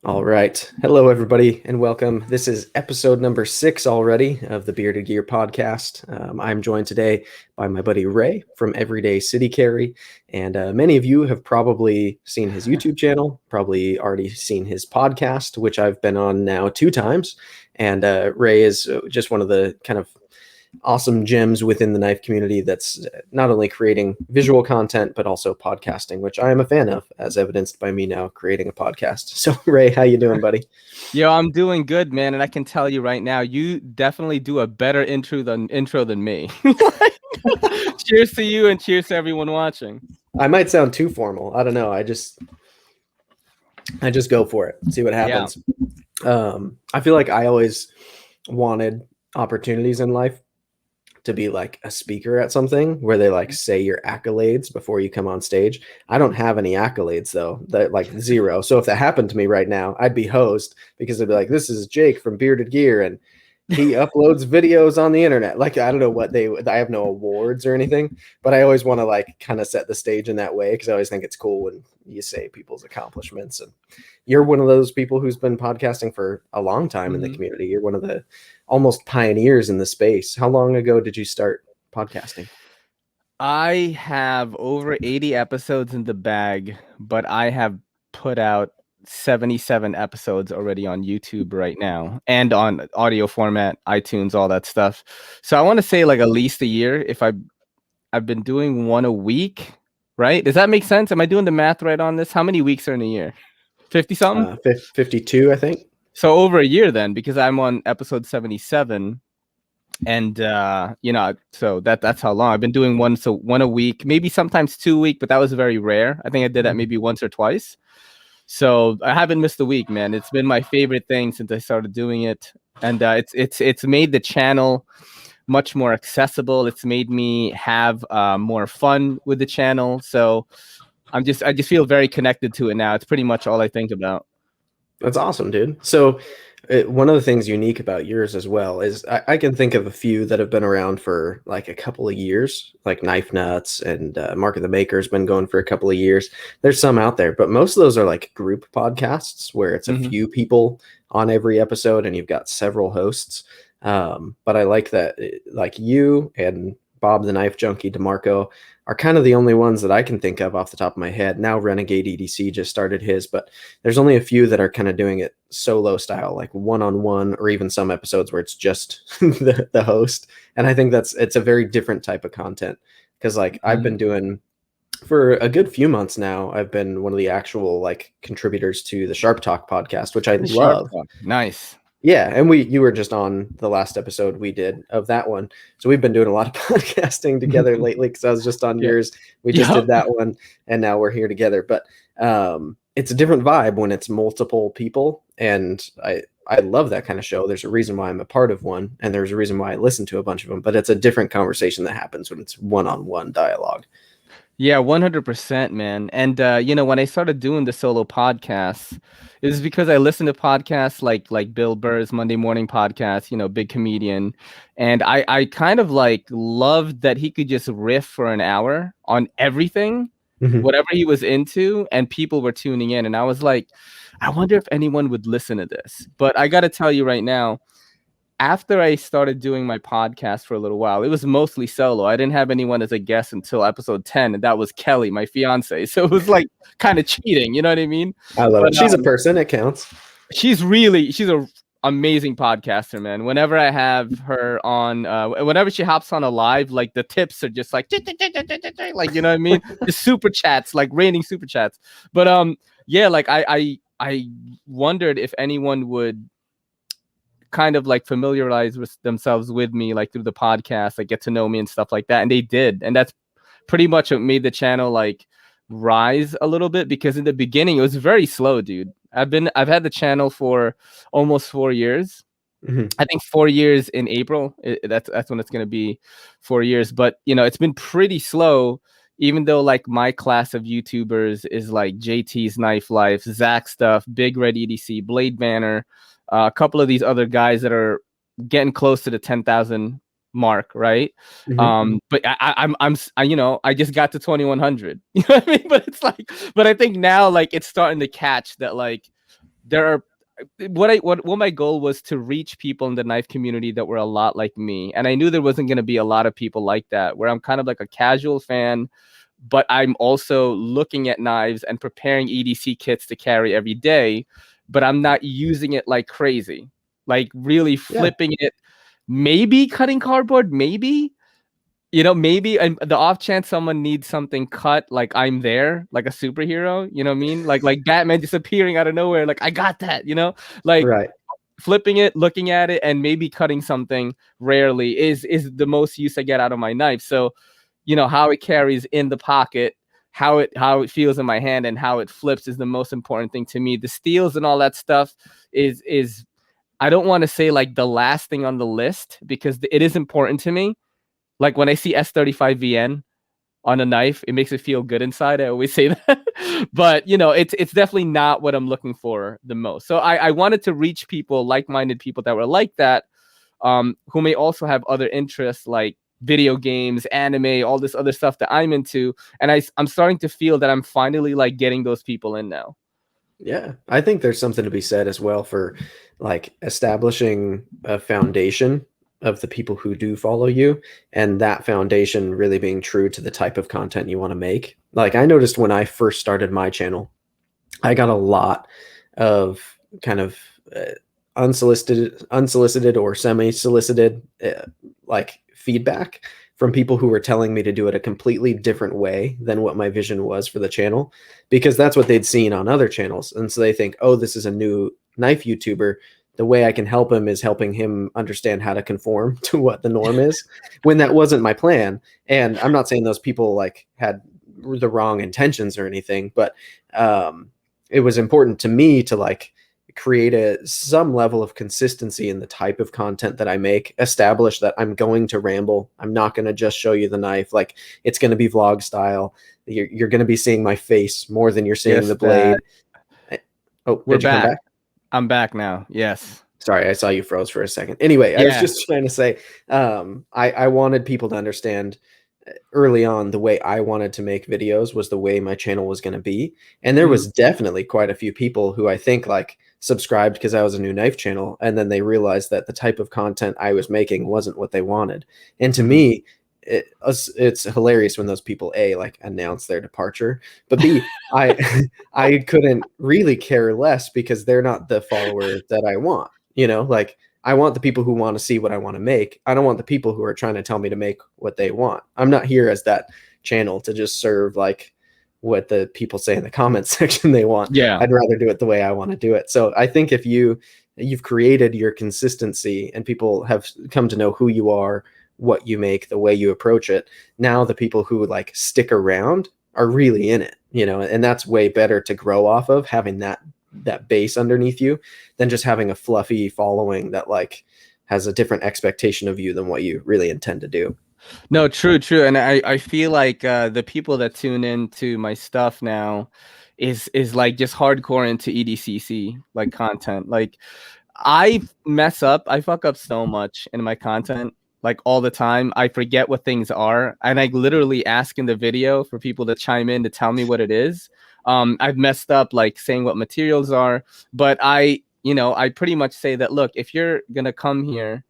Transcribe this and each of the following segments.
All right. Hello, everybody, and welcome. This is episode number 6 already of the Bearded Gear podcast. I'm joined today by my buddy Ray from Everyday City Carry. And many of you have probably seen his YouTube channel, probably already seen his podcast, which I've been on now 2 times. And Ray is just one of the kind of awesome gems within the knife community that's not only creating visual content but also podcasting, which I am a fan of, as evidenced by me now creating a podcast. So Ray, how you doing, buddy? Yo, I'm doing good, man, and I can tell you right now, you definitely do a better intro than me. Cheers to you and cheers to everyone watching. I might sound too formal. I don't know. I just go for it. See what happens. I feel like I always wanted opportunities in life to be like a speaker at something where they like say your accolades before you come on stage. I don't have any accolades though, that like zero. So if that happened to me right now, I'd be host because I'd be like, this is Jake from Bearded Gear and he uploads videos on the internet. Like, I don't know what I have no awards or anything, but I always want to like kind of set the stage in that way because I always think it's cool when you say people's accomplishments. And you're one of those people who's been podcasting for a long time in the community. You're one of the almost pioneers in the space. How long ago did you start podcasting? I have over 80 episodes in the bag, but I have put out 77 episodes already on YouTube right now and on audio format, iTunes, all that stuff. So I want to say like at least a year. If I've been doing one a week, right? Does that make sense? Am I doing the math right on this? How many weeks are in a year? 50 something? 52, I think. So over a year then, because I'm on episode 77. And so that's how long I've been doing one a week, maybe sometimes 2 a week, but that was very rare. I think I did that maybe once or twice. So I haven't missed a week, man. It's been my favorite thing since I started doing it. And it's made the channel much more accessible. It's made me have more fun with the channel. So I just feel very connected to it now. It's pretty much all I think about. That's awesome, dude. So one of the things unique about yours as well is I can think of a few that have been around for like a couple of years, like Knife Nuts and Mark of the Maker's been going for a couple of years. There's some out there, but most of those are like group podcasts where it's a few people on every episode and you've got several hosts. But I like that, like you and Bob the Knife Junkie DeMarco are kind of the only ones that I can think of off the top of my head. Now Renegade EDC just started his, but there's only a few that are kind of doing it solo style, like one-on-one, or even some episodes where it's just the host. And I think it's a very different type of content because like I've been doing for a good few months now, I've been one of the actual like contributors to the Sharp Talk podcast, which I love. Nice. Yeah, and you were just on the last episode we did of that one. So we've been doing a lot of podcasting together lately because I was just on yours. We just did that one, and now we're here together. But it's a different vibe when it's multiple people, and I love that kind of show. There's a reason why I'm a part of one, and there's a reason why I listen to a bunch of them. But it's a different conversation that happens when it's one-on-one dialogue. Yeah, 100%, man. And when I started doing the solo podcasts, it was because I listened to podcasts like Bill Burr's Monday Morning Podcast, big comedian. And I kind of like loved that he could just riff for an hour on everything, whatever he was into, and people were tuning in. And I was like, I wonder if anyone would listen to this. But I got to tell you right now, after I started doing my podcast for a little while, it was mostly solo. I didn't have anyone as a guest until episode 10, and that was Kelly, my fiance. So it was like kind of cheating, you know what I mean? I love it. She's a person, it counts. She's an amazing podcaster, man. Whenever I have her on, whenever she hops on a live, like the tips are just like, like, you know what I mean? Just super chats, like raining super chats. But yeah, like I wondered if anyone would kind of like familiarize themselves with me like through the podcast, like get to know me and stuff like that, and they did. And that's pretty much what made the channel like rise a little bit, because in the beginning it was very slow, dude. I've had the channel for almost 4 years. I think 4 years in April. That's when it's going to be 4 years. But it's been pretty slow, even though like my class of YouTubers is like JT's Knife Life, Zach Stuff, Big Red EDC, Blade Banner, a couple of these other guys that are getting close to the 10,000 mark, right? But I just got to 2,100. You know what I mean? But it's like, but I think now like it's starting to catch that like there are what my goal was to reach people in the knife community that were a lot like me. And I knew there wasn't going to be a lot of people like that, where I'm kind of like a casual fan, but I'm also looking at knives and preparing EDC kits to carry every day, but I'm not using it like crazy, like really Yeah. flipping it, maybe cutting cardboard, maybe, maybe, and the off chance someone needs something cut, like I'm there, like a superhero, you know what I mean? Like Batman just appearing out of nowhere, like I got that, like Right. flipping it, looking at it, and maybe cutting something rarely is the most use I get out of my knife. So, how it carries in the pocket, how it feels in my hand, and how it flips is the most important thing to me. The steels and all that stuff is I don't want to say like the last thing on the list, because it is important to me. Like when I see S35VN on a knife, it makes it feel good inside. I always say that. But it's definitely not what I'm looking for the most. So I wanted to reach people, like-minded people that were like that, who may also have other interests like video games, anime, all this other stuff that I'm into. And I'm starting to feel that I'm finally like getting those people in now. Yeah, I think there's something to be said as well for like establishing a foundation of the people who do follow you, and that foundation really being true to the type of content you want to make. Like I noticed when I first started my channel, I got a lot of kind of unsolicited or semi-solicited like feedback from people who were telling me to do it a completely different way than what my vision was for the channel, because that's what they'd seen on other channels, and so they think, oh, this is a new knife YouTuber. The way I can help him is helping him understand how to conform to what the norm is, when that wasn't my plan. And I'm not saying those people like had the wrong intentions or anything, but it was important to me to like create some level of consistency in the type of content that I make, establish that I'm going to ramble. I'm not going to just show you the knife. Like it's going to be vlog style. You're going to be seeing my face more than you're seeing Yes, the blade. Oh, we're did you come back. back? I'm back now. Yes. Sorry, I saw you froze for a second. Anyway, I was Yeah. just trying to say, I wanted people to understand early on the way I wanted to make videos was the way my channel was going to be. And there Mhm. was definitely quite a few people who I think like subscribed because I was a new knife channel, and then they realized that the type of content I was making wasn't what they wanted. And to Mhm. me, it's hilarious when those people A, like announce their departure, but B, I I couldn't really care less because they're not the follower that I want. Like I want the people who want to see what I want to make. I don't want the people who are trying to tell me to make what they want. I'm not here as that channel to just serve like what the people say in the comments section they want. Yeah. I'd rather do it the way I want to do it. So I think if you've created your consistency and people have come to know who you are, what you make, the way you approach it, now the people who like stick around are really in it, and that's way better to grow off of, having that base underneath you, than just having a fluffy following that like has a different expectation of you than what you really intend to do. No, true. And I feel like the people that tune into my stuff now is like just hardcore into EDCC like content. Like I fuck up so much in my content, like all the time. I forget what things are, and I literally ask in the video for people to chime in to tell me what it is. I've messed up like saying what materials are, but I pretty much say that, look, if you're gonna come here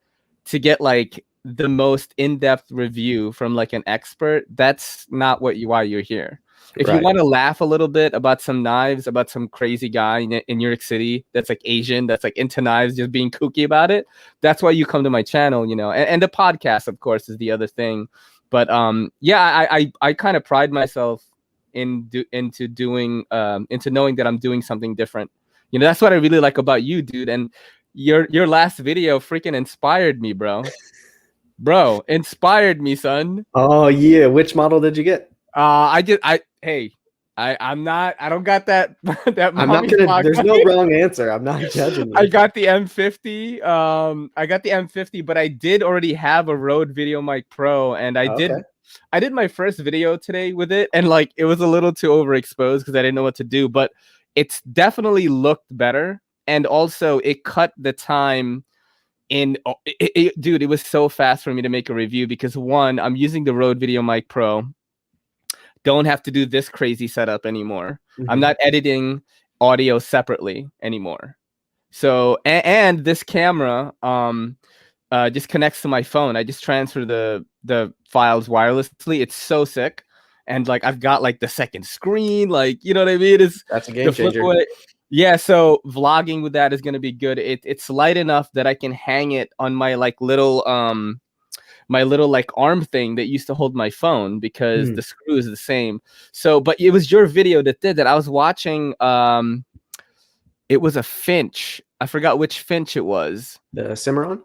to get like the most in-depth review from like an expert, that's not why you're here. If you Right. want to laugh a little bit about some knives, about some crazy guy in New York City that's like Asian, that's like into knives, just being kooky about it, that's why you come to my channel, and the podcast, of course, is the other thing. But yeah, I kind of pride myself into doing into knowing that I'm doing something different. That's what I really like about you, dude. And your last video freaking inspired me, bro, inspired me, son. Oh yeah, which model did you get? I don't got that that I'm not mommy gonna stock There's no knife. wrong answer. I'm not judging I you. got the M50. I got the M50, but I did already have a Rode Video Mic Pro, and Okay. I did my first video today with it, and like it was a little too overexposed because I didn't know what to do, but it's definitely looked better, and also it cut the time in. Dude, it was so fast for me to make a review because one, I'm using the Rode Video Mic Pro, don't have to do this crazy setup anymore. I'm Mhm. not editing audio separately anymore. So and this camera just connects to my phone. I just transfer the files wirelessly. It's so sick. And like I've got like the second screen, like you know what I mean? It's That's a the game flip changer. away. Yeah, so vlogging with that is gonna be good. It's light enough that I can hang it on my little like arm thing that used to hold my phone because Mhm. the screw is the same. So, but it was your video that did that. I was watching. It was a finch. I forgot which finch it was. The Cimarron?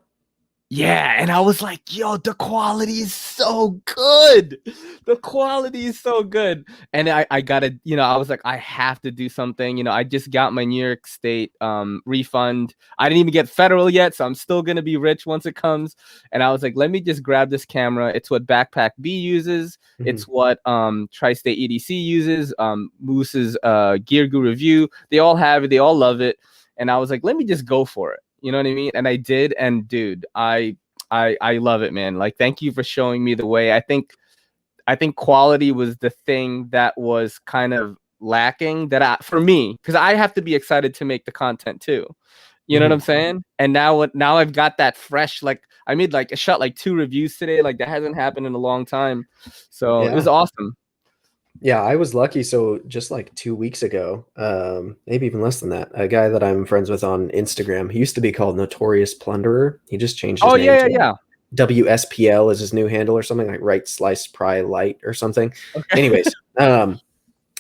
Yeah, and I was like, yo, the quality is so good. The quality is so good. And I gotta, I was like, I have to do something. I just got my New York State refund. I didn't even get federal yet, so I'm still gonna be rich once it comes. And I was like, let me just grab this camera. It's what Backpack B uses. It's Mhm. what Tri-State EDC uses. Moose's Gear Guru Review. They all have it, they all love it. And I was like, let me just go for it. You know what I mean? And I did, and dude, I love it, man. Like, thank you for showing me the way. I think quality was the thing that was kind of lacking for me, because I have to be excited to make the content too. You know what I'm Mhm. saying? And now I've got that fresh. Like I shot like 2 reviews today. Like that hasn't happened in a long time. So it was Yeah. awesome. Yeah, I was lucky. So just like 2 weeks ago, maybe even less than that, a guy that I'm friends with on Instagram, he used to be called Notorious Plunderer. He just changed his Oh name yeah, to yeah, WSPL is his new handle or something like Right Slice Pry Light or something. yeah. Anyways,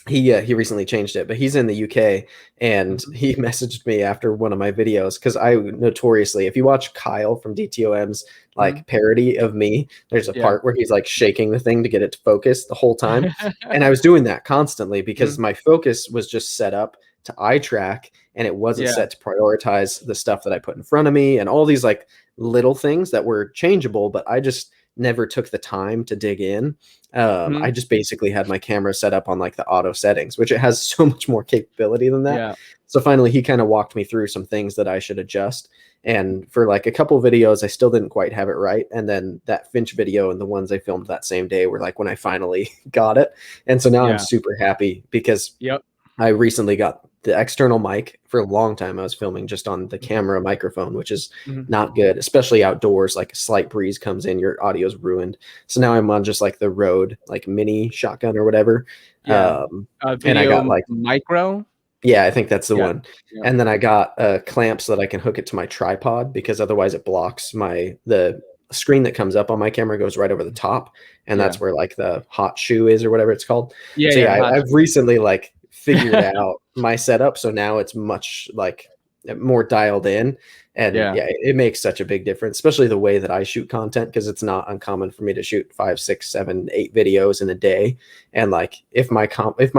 he recently changed it, but he's in the UK, and Mhm. he messaged me after one of my videos because I notoriously, if you watch Kyle from DTOM's Mhm. like parody of me, there's a Yeah. part where he's like shaking the thing to get it to focus the whole time, and I was doing that constantly because Mhm. my focus was just set up to eye track, and it wasn't Yeah. set to prioritize the stuff that I put in front of me and all these like little things that were changeable, but I just never took the time to dig in. I Mhm. just basically had my camera set up on like the auto settings, which it has so much more capability than that. Yeah. So finally, he kind of walked me through some things that I should adjust. And for like a couple videos, I still didn't quite have it right. And then that Finch video and the ones I filmed that same day were like when I finally got it. And so now I'm Yeah. super happy because Yep. I recently got the external mic. For a long time I was filming just on the camera microphone, which is Mhm. not good, especially outdoors. Like a slight breeze comes in, your audio's ruined. So now I'm on just like the Rode like mini shotgun or whatever. Yeah. And I Video got like, micro. yeah, I think that's the Yeah. one. Yeah. And then I got a clamp so that I can hook it to my tripod because otherwise it blocks the screen that comes up on my camera goes right over the top, and Yeah. that's where like the hot shoe is or whatever it's called. Yeah. So Yeah. yeah, The hot I've shoe. recently like figured out my setup, so now it's much like more dialed in, and Yeah. yeah, it makes such a big difference, especially the way that I shoot content because it's not uncommon for me to shoot 5, 6, 7, 8 videos in a day, and like if my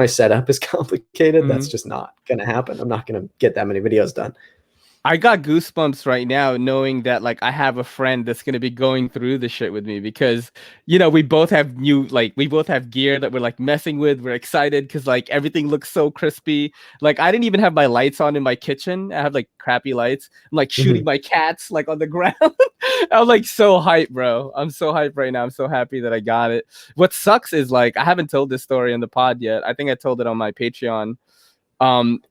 setup is complicated, that's Mhm. just not gonna happen. I'm not gonna get that many videos done. I got goosebumps right now knowing that like I have a friend that's gonna be going through the shit with me because we both have we both have gear that we're like messing with. We're excited because like everything looks so crispy. Like I didn't even have my lights on in my kitchen. I have like crappy lights. I'm like shooting Mhm. my cats like on the ground. I'm like so hyped, bro. I'm so hyped right now. I'm so happy that I got it. What sucks is like I haven't told this story in the pod yet. I think I told it on my Patreon.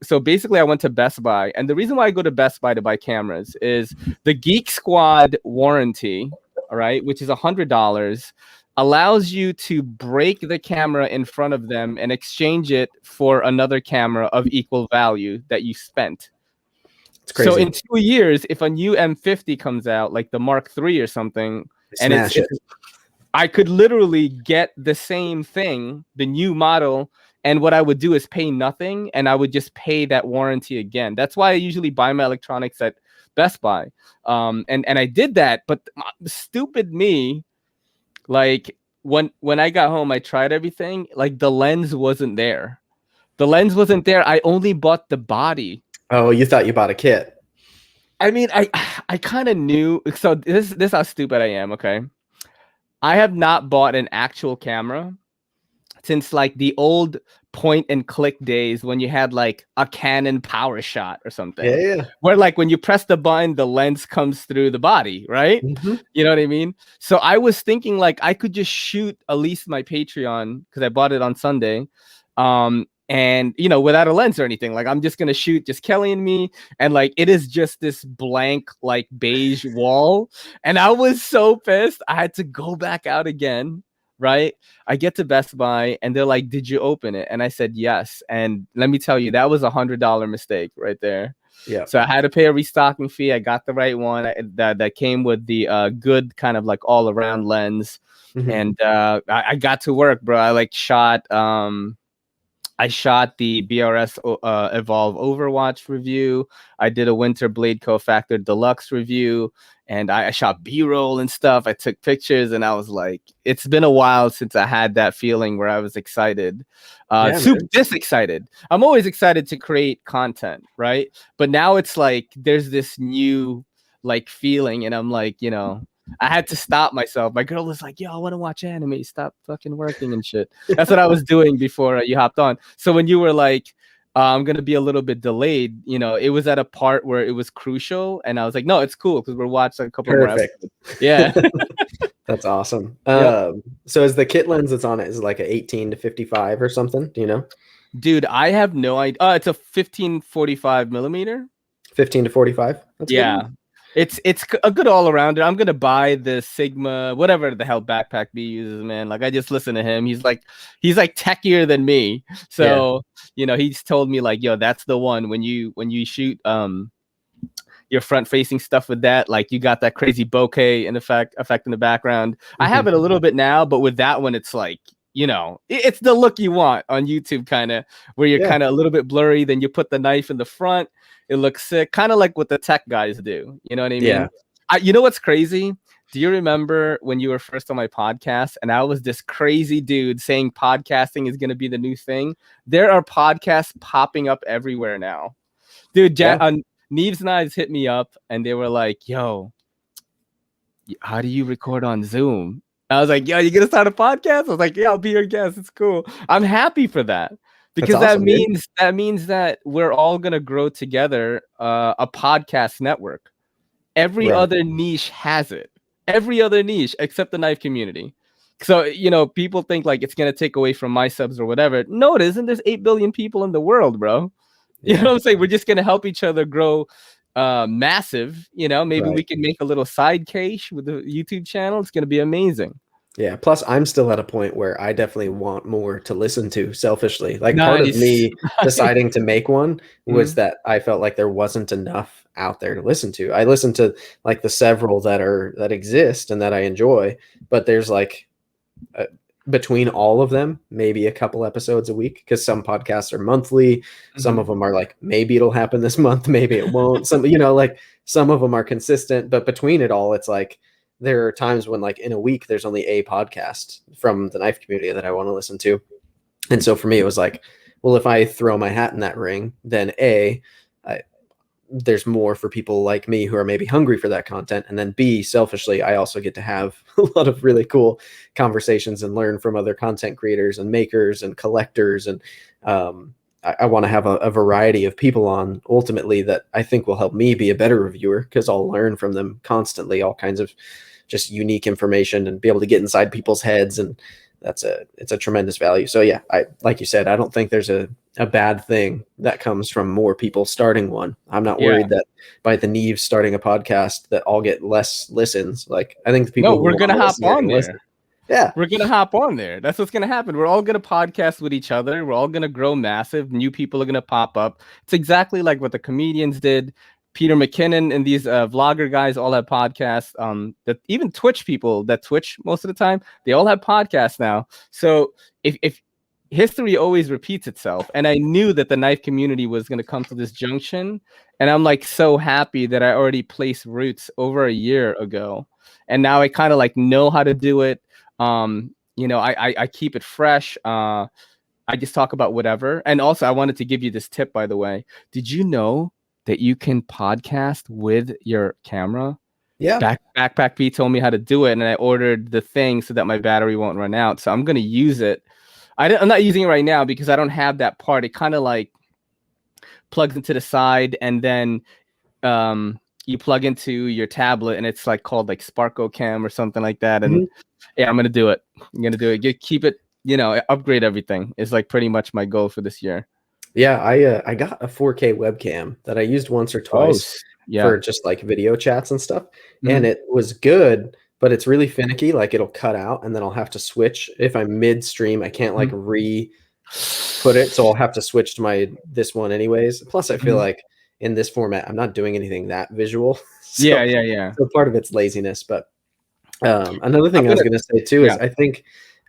So basically I went to Best Buy, and the reason why I go to Best Buy to buy cameras is the Geek Squad warranty, all right, which is $100, allows you to break the camera in front of them and exchange it for another camera of equal value that you spent. It's So crazy. in 2 years, if a new M50 comes out, like the Mark III or something, and it's Smash it's it. I could literally get the same thing, the new model, and what I would do is pay nothing, and I would just pay that warranty again. That's why I usually buy my electronics at Best Buy. And I did that, but stupid me, like when I got home, I tried everything. Like the lens wasn't there. The lens wasn't there. I only bought the body. Oh, you thought you bought a kit. I mean, I kind of knew. So this is how stupid I am. Okay, I have not bought an actual camera since like the old point and click days when you had like a Canon power shot or Yeah, something, yeah. where like when you press the button the lens comes through the body, right? Mhm. You know what I mean? So I was thinking like I could just shoot at least my Patreon because I bought it on Sunday, and you know, without a lens or anything. Like I'm just gonna shoot just Kelly and me, and like it is just this blank like beige wall. And I was so pissed. I had to go back out again. Right. I get to Best Buy and they're like, "Did you open it?" And I said yes. And let me tell you, that was $100 mistake right there. Yeah. So I had to pay a restocking fee. I got the right one that came with the good kind of like all around lens. Mhm. And I got to work, bro. I shot the BRS Evolve Overwatch review. I did a Winter Blade Cofactor Deluxe review, and I shot B-roll and stuff. I took pictures, and I was like, it's been a while since I had that feeling where I was excited, Yeah, super man. this excited. I'm always excited to create content, right? But now it's like there's this new like feeling, and I'm like, you know, I had to stop myself. My girl was like, "Yo, I want to watch anime. Stop fucking working and shit." That's what I was doing before you hopped on. So when you were like, "I'm gonna be a little bit delayed," you know, it was at a part where it was crucial, and I was like, "No, it's cool because we're watching a couple more Perfect. episodes." Yeah. That's awesome. Yep. So is the kit lens that's on it is it like a 18 to 55 or something? Do you know? Dude, I have no idea. It's a 1545 millimeter. 15 to 45? That's a good Yeah. one. It's a good all arounder. I'm gonna buy the Sigma, whatever the hell backpack B uses, man. Like I just listen to him. He's like techier than me. Yeah. So you know, he's told me like, yo, that's the one when you shoot your front facing stuff with that, like you got that crazy bokeh in effect in the background. I have Mhm. it a little bit now, but with that one, it's like, you know, it's the look you want on YouTube, kind of where you're Yeah. kind of a little bit blurry. Then you put the knife in the front. It looks sick, kind of like what the tech guys do. You know what I Yeah. mean? You know what's crazy? Do you remember when you were first on my podcast and I was this crazy dude saying podcasting is going to be the new thing? There are podcasts popping up everywhere now. Dude, Yeah. Neves and I hit me up and they were like, "Yo, how do you record on Zoom?" I was like, "Yo, you gonna start a podcast?" I was like, "Yeah, I'll be your guest. It's cool." I'm happy for that That's because awesome, dude. that means that we're all gonna grow together a podcast network. Every Right. other niche has it. Every other niche except the knife community. So, you know, people think like it's gonna take away from my subs or whatever. No, it isn't. There's 8 billion people in the world, bro. You know Yeah. what I'm saying? We're just gonna help each other grow massive. You know, maybe we Right. can make a little side cache with the YouTube channel. It's gonna be amazing. Yeah. Plus, I'm still at a point where I definitely want more to listen to selfishly. Like, part of Nice. me deciding to make one was Mhm. that I felt like there wasn't enough out there to listen to. I listen to like the several that exist and that I enjoy, but there's like uh, between all of them, maybe a couple episodes a week because some podcasts are monthly. Some of Mhm. them are like, maybe it'll happen this month, maybe it won't. Some, like some of them are consistent, but between it all, it's like there are times when, like, in a week, there's only a podcast from the knife community that I want to listen to. And so for me, it was like, well, if I throw my hat in that ring, then I, there's more for people like me who are maybe hungry for that content. And then B, selfishly, I also get to have a lot of really cool conversations and learn from other content creators and makers and collectors. And I want to have a variety of people on ultimately that I think will help me be a better reviewer because I'll learn from them constantly, all kinds of just unique information and be able to get inside people's heads. And it's a tremendous value. So yeah, I, like you said, I don't think there's a bad thing that comes from more people starting one. I'm not Yeah. worried that by the Neves starting a podcast that I'll get less listens. Like, I think the No, people who we're want gonna to hop listen are on going to listen. there. Yeah. We're gonna hop on there. That's what's gonna happen. We're all gonna podcast with each other. We're all gonna grow massive. New people are gonna pop up. It's exactly like what the comedians did. Peter McKinnon and these vlogger guys all have podcasts. That even Twitch people that Twitch most of the time, they all have podcasts now. So if history always repeats itself, and I knew that the knife community was gonna come to this junction, and I'm like so happy that I already placed roots over a year ago, and now I kind of like know how to do it. You know, I keep it fresh. I just talk about whatever. And also, I wanted to give you this tip, by the way. Did you know that you can podcast with your camera? Yeah. Backpack B told me how to do it, and I ordered the thing so that my battery won't run out. So I'm gonna use it. I'm not using it right now because I don't have that part. It kind of like plugs into the side, and then you plug into your tablet, and it's like called like Sparko Cam or something like that. And Mhm. yeah, I'm gonna do it. I'm gonna do it. Keep it upgrade everything is like pretty much my goal for this year. Yeah, I got a 4K webcam that I used once or Oh, twice yeah. for just like video chats and stuff, and Mhm. it was good, but it's really finicky. Like it'll cut out, and then I'll have to switch if I'm midstream. I can't like Mhm. put it, so I'll have to switch to my this one anyways. Plus, I feel Mhm. like in this format, I'm not doing anything that visual, Yeah, so yeah, yeah. so part of it's laziness. But another I'm thing I was gonna going to say too is yeah. I think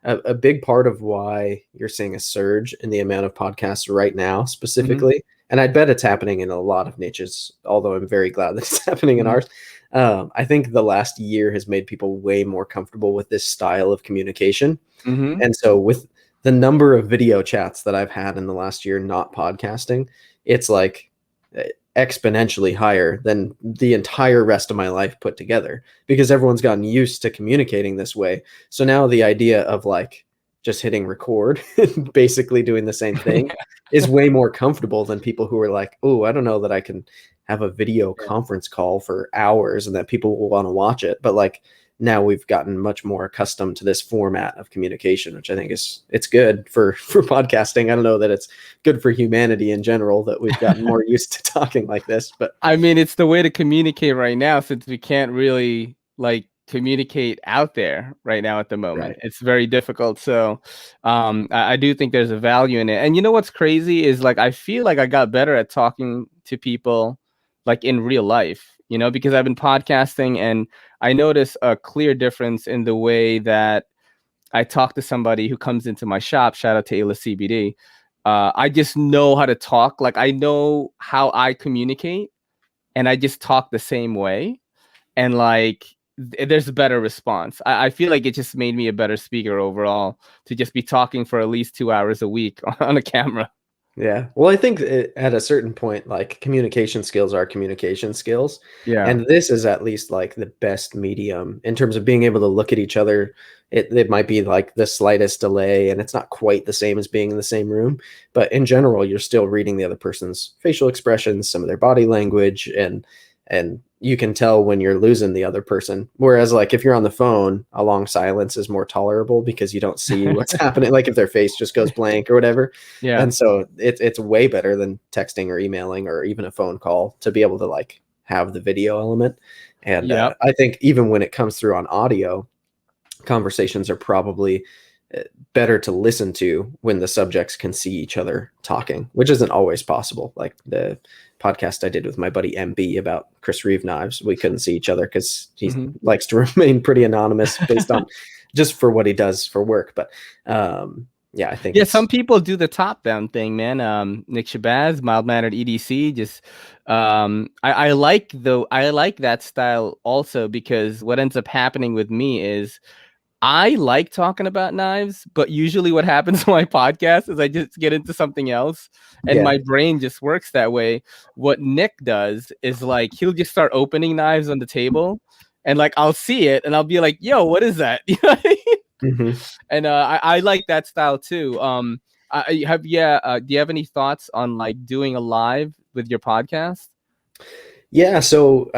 a big part of why you're seeing a surge in the amount of podcasts right now, Mhm. specifically, and I bet it's happening in a lot of niches, although I'm very glad that it's happening in Mhm. ours. I think the last year has made people way more comfortable with this style of communication. Mhm. And so with the number of video chats that I've had in the last year not podcasting, it's like exponentially higher than the entire rest of my life put together because everyone's gotten used to communicating this way. So now the idea of like just hitting record and basically doing the same thing is way more comfortable than people who are like, "Oh, I don't know that I can have a video Yeah. conference call for hours and that people will want to watch it." But like now we've gotten much more accustomed to this format of communication, which I think it's good for for podcasting. I don't know that it's good for humanity in general that we've gotten more used to talking like this, but I mean, it's the way to communicate right now since we can't really like communicate out there right now at the moment. right. It's very difficult. So I do think there's a value in it. And you know what's crazy is like I feel like I got better at talking to people like in real life, because I've been podcasting and I notice a clear difference in the way that I talk to somebody who comes into my shop. Shout out to Ayla CBD. I just know how to talk. Like I know how I communicate and I just talk the same way, and like there's a better response. I feel like it just made me a better speaker overall to just be talking for at least 2 hours a week on a camera. Yeah. Well, I think at a certain point, like communication skills are communication skills. Yeah. And this is at least like the best medium in terms of being able to look at each other. It might be like the slightest delay, and it's not quite the same as being in the same room. But in general, you're still reading the other person's facial expressions, some of their body language, and you can tell when you're losing the other person. Whereas like if you're on the phone, a long silence is more tolerable because you don't see what's happening, like if their face just goes blank or whatever. Yeah. And so it's way better than texting or emailing or even a phone call to be able to like have the video element. And Yep. I think even when it comes through on audio, conversations are probably uh, better to listen to when the subjects can see each other talking, which isn't always possible. Like the podcast I did with my buddy MB about Chris Reeve knives, we couldn't see each other because he Mhm. likes to remain pretty anonymous based on just for what he does for work. But yeah, I think Yeah, some it's people do the top down thing, man. Nick Shabazz, mild mannered EDC, just I like that style also because what ends up happening with me is I like talking about knives, but usually what happens on my podcast is I just get into something else and yeah. my brain just works that way. What Nick does is like he'll just start opening knives on the table and like I'll see it and I'll be like, yo, what is that? You know what I mean? Mhm. And I like that style too. Do you have any thoughts on like doing a live with your podcast? Yeah, so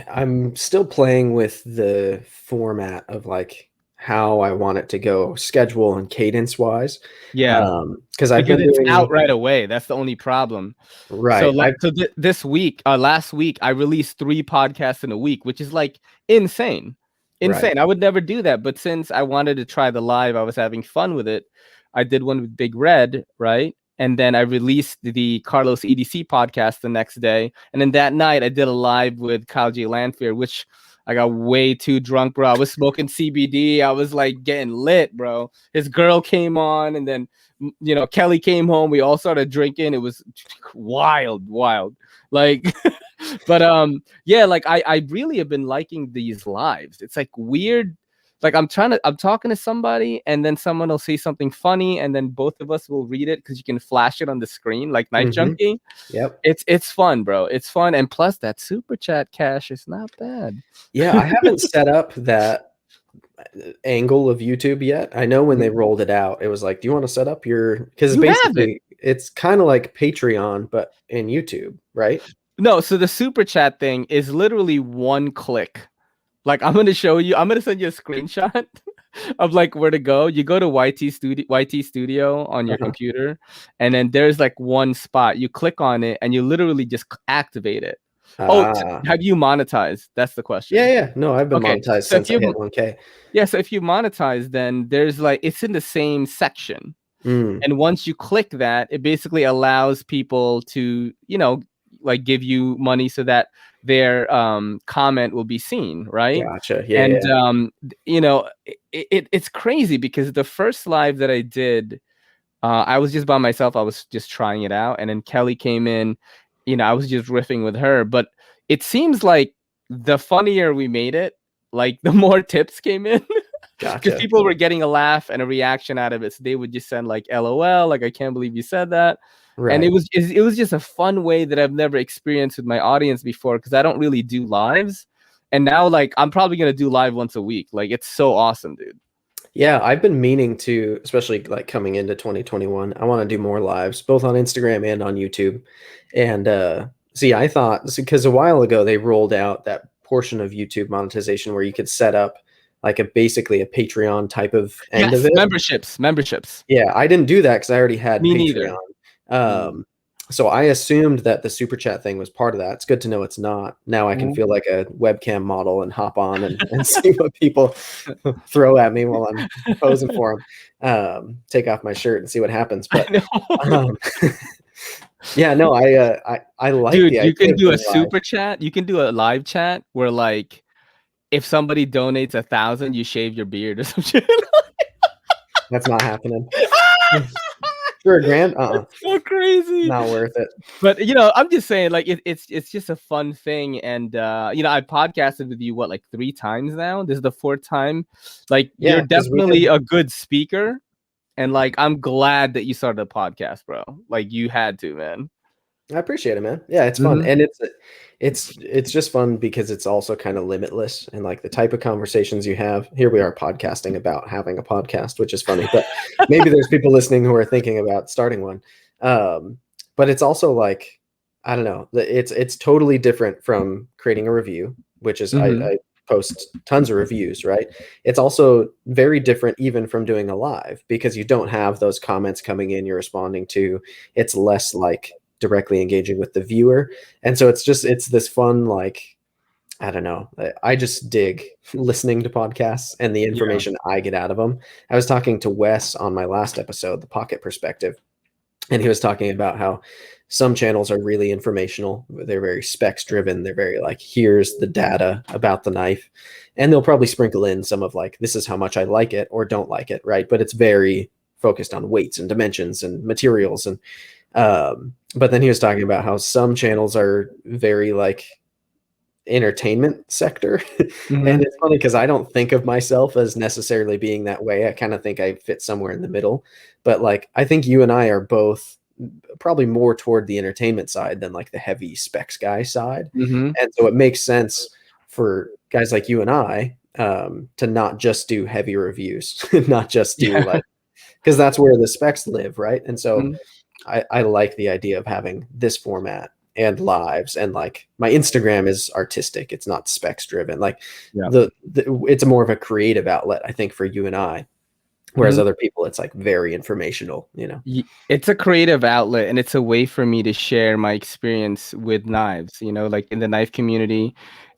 I'm still playing with the format of like how I want it to go, schedule and cadence wise. Yeah. Because I've Because been it's out doing right away. That's the only problem. So right. like I this week, last week, I released 3 podcasts in a week, which is like insane. right. Insane. I would never do that. But since I wanted to try the live, I was having fun with it. I did one with Big Red, right? And then I released the Carlos EDC podcast the next day. And then that night I did a live with Kyle J. Lanfear, which I got way too drunk, bro. I was smoking CBD. I was like getting lit, bro. His girl came on, and then Kelly came home. We all started drinking. It was wild, wild. Like, but yeah, like I really have been liking these lives. It's like weird. Like I'm talking to somebody, and then someone will say something funny, and then both of us will read it because you can flash it on the screen, like Knife Hmm. Junkie. Yep. It's fun, bro. It's fun, and plus that super chat cash is not bad. Yeah, I haven't set up that angle of YouTube yet. I know when they Mhm. rolled it out, it was like, "Do you want to set up your?" Because You have it. basically, it's kind of like Patreon, but in YouTube, right? No, so the super chat thing is literally one click. Like I'm gonna show you. I'm gonna send you a screenshot. of like where to go. You go to YT Studio on your Uh-huh. computer, and then there's like one spot. You click on it, and you literally just activate it. Oh, Ah. have you monetized? That's the Yeah, question. yeah. No, I've been Okay, monetized so if since I you hit 1K. yeah, so if you monetize, then there's like it's in the same section. Mm, And once you click that, it basically allows people to, like give you money so that their comment will be seen, right? gotcha. Yeah, And yeah. it's crazy because the first live that I did, I was just by myself. I was just trying it out, and then Kelly came in. I was just riffing with her, but it seems like the funnier we made it, like the more tips came in because Gotcha. people were getting a laugh and a reaction out of it. So they would just send like LOL, like I can't believe you said that. And Right. it was just a fun way that I've never experienced with my audience before because I don't really do lives. And now like I'm probably gonna do live once a week. Like it's so awesome, dude. Yeah, I've been meaning to, especially like coming into 2021, I want to do more lives, both on Instagram and on YouTube. And see, I thought because a while ago they rolled out that portion of YouTube monetization where you could set up like basically a Patreon type of end of Yes, it. memberships. Yeah, I didn't do that because I already had Me Patreon. neither. Mm. So I assumed that the super chat thing was part of that. It's good to know it's not. Now I can Mhm. feel like a webcam model and hop on and see what people throw at me while I'm posing for them. Take off my shirt and see what happens. I But know. um, yeah, no, I like Dude, the you idea can of do a doing live. super chat. You can do a live chat where like if somebody donates 1,000, you shave your beard or some shit. That's not happening. For a grand, That's so crazy. not worth it. But I'm just saying, like it's just a fun thing, and I podcasted with you what like 3 times now. This is the 4th time. Like you're Yeah, because we definitely did. a good speaker, and like I'm glad that you started a podcast, bro. Like you had to, man. I appreciate it, man. Yeah, it's fun, Hmm. and it's just fun because it's also kind of limitless and like the type of conversations you have. Here we are podcasting about having a podcast, which is funny, but maybe there's people listening who are thinking about starting one. But it's also like I don't know, it's totally different from creating a review, which is Hmm. I post tons of reviews, right? It's also very different even from doing a live because you don't have those comments coming in you're responding to. It's less like directly engaging with the viewer. And so it's this fun, like, I don't know. I just dig listening to podcasts and the Yeah. information I get out of them. I was talking to Wes on my last episode, The Pocket Perspective, and he was talking about how some channels are really informational. They're very specs driven. They're very like, here's the data about the knife. And they'll probably sprinkle in some of like, this is how much I like it or don't like it, right? But it's very focused on weights and dimensions and materials and but then he was talking about how some channels are very like entertainment sector. And Hmm. it's funny because I don't think of myself as necessarily being that way. I kind of think I fit somewhere in the middle. But like I think you and I are both probably more toward the entertainment side than like the heavy specs guy side. Hmm. And so it makes sense for guys like you and I to not just do heavy reviews, not just do Yeah. like because that's where the specs live, right? And so Mhm. I like the idea of having this format and lives and like my Instagram is artistic. It's not specs driven. Like Yeah. it's a more of a creative outlet, I think, for you and I. Whereas Mhm. other people, it's like very informational. It's a creative outlet and it's a way for me to share my experience with knives, like in the knife community.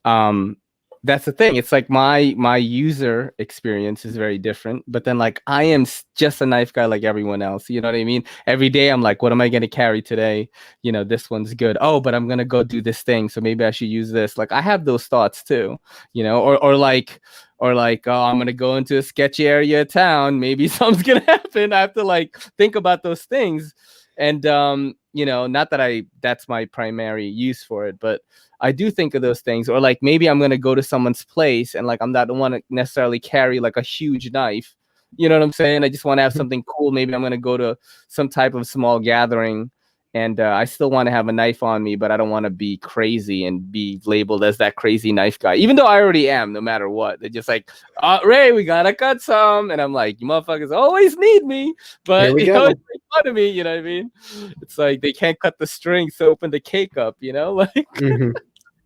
um that's the thing. It's like my user experience is very different, but then like I am just a knife guy like everyone else, you know what I mean? Every day I'm like, what am I going to carry today? This one's good. Oh, but I'm going to go do this thing, so maybe I should use this. Like I have those thoughts too, or like, oh, I'm gonna go into a sketchy area of town. Maybe something's gonna happen. I have to like think about those things. And not that that's my primary use for it, but I do think of those things. Or like maybe I'm gonna go to someone's place and like I'm not want to necessarily carry like a huge knife. You know what I'm saying? I just want to have something cool. Maybe I'm gonna go to some type of small gathering, and I still want to have a knife on me, but I don't want to be crazy and be labeled as that crazy knife guy, even though I already am, no matter what. They're just like, Ray, we gotta cut some. And I'm like, you motherfuckers always need me, Here but, we it's go. make fun of me, you know what I mean? It's like they can't cut the strings to open the cake up, like, Hmm.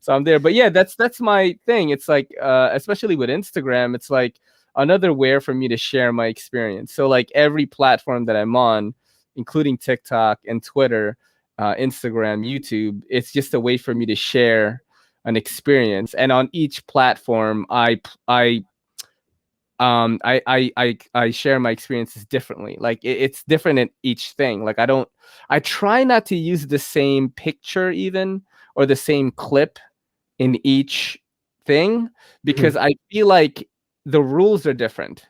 so I'm there. But yeah, that's my thing. It's like, especially with Instagram, it's like, another where for me to share my experience. So like every platform that I'm on, including TikTok and Twitter, Instagram, YouTube, it's just a way for me to share an experience. And on each platform, I share my experiences differently. Like it's different in each thing. Like I try not to use the same picture even or the same clip in each thing because Mhm. I feel like the rules are different.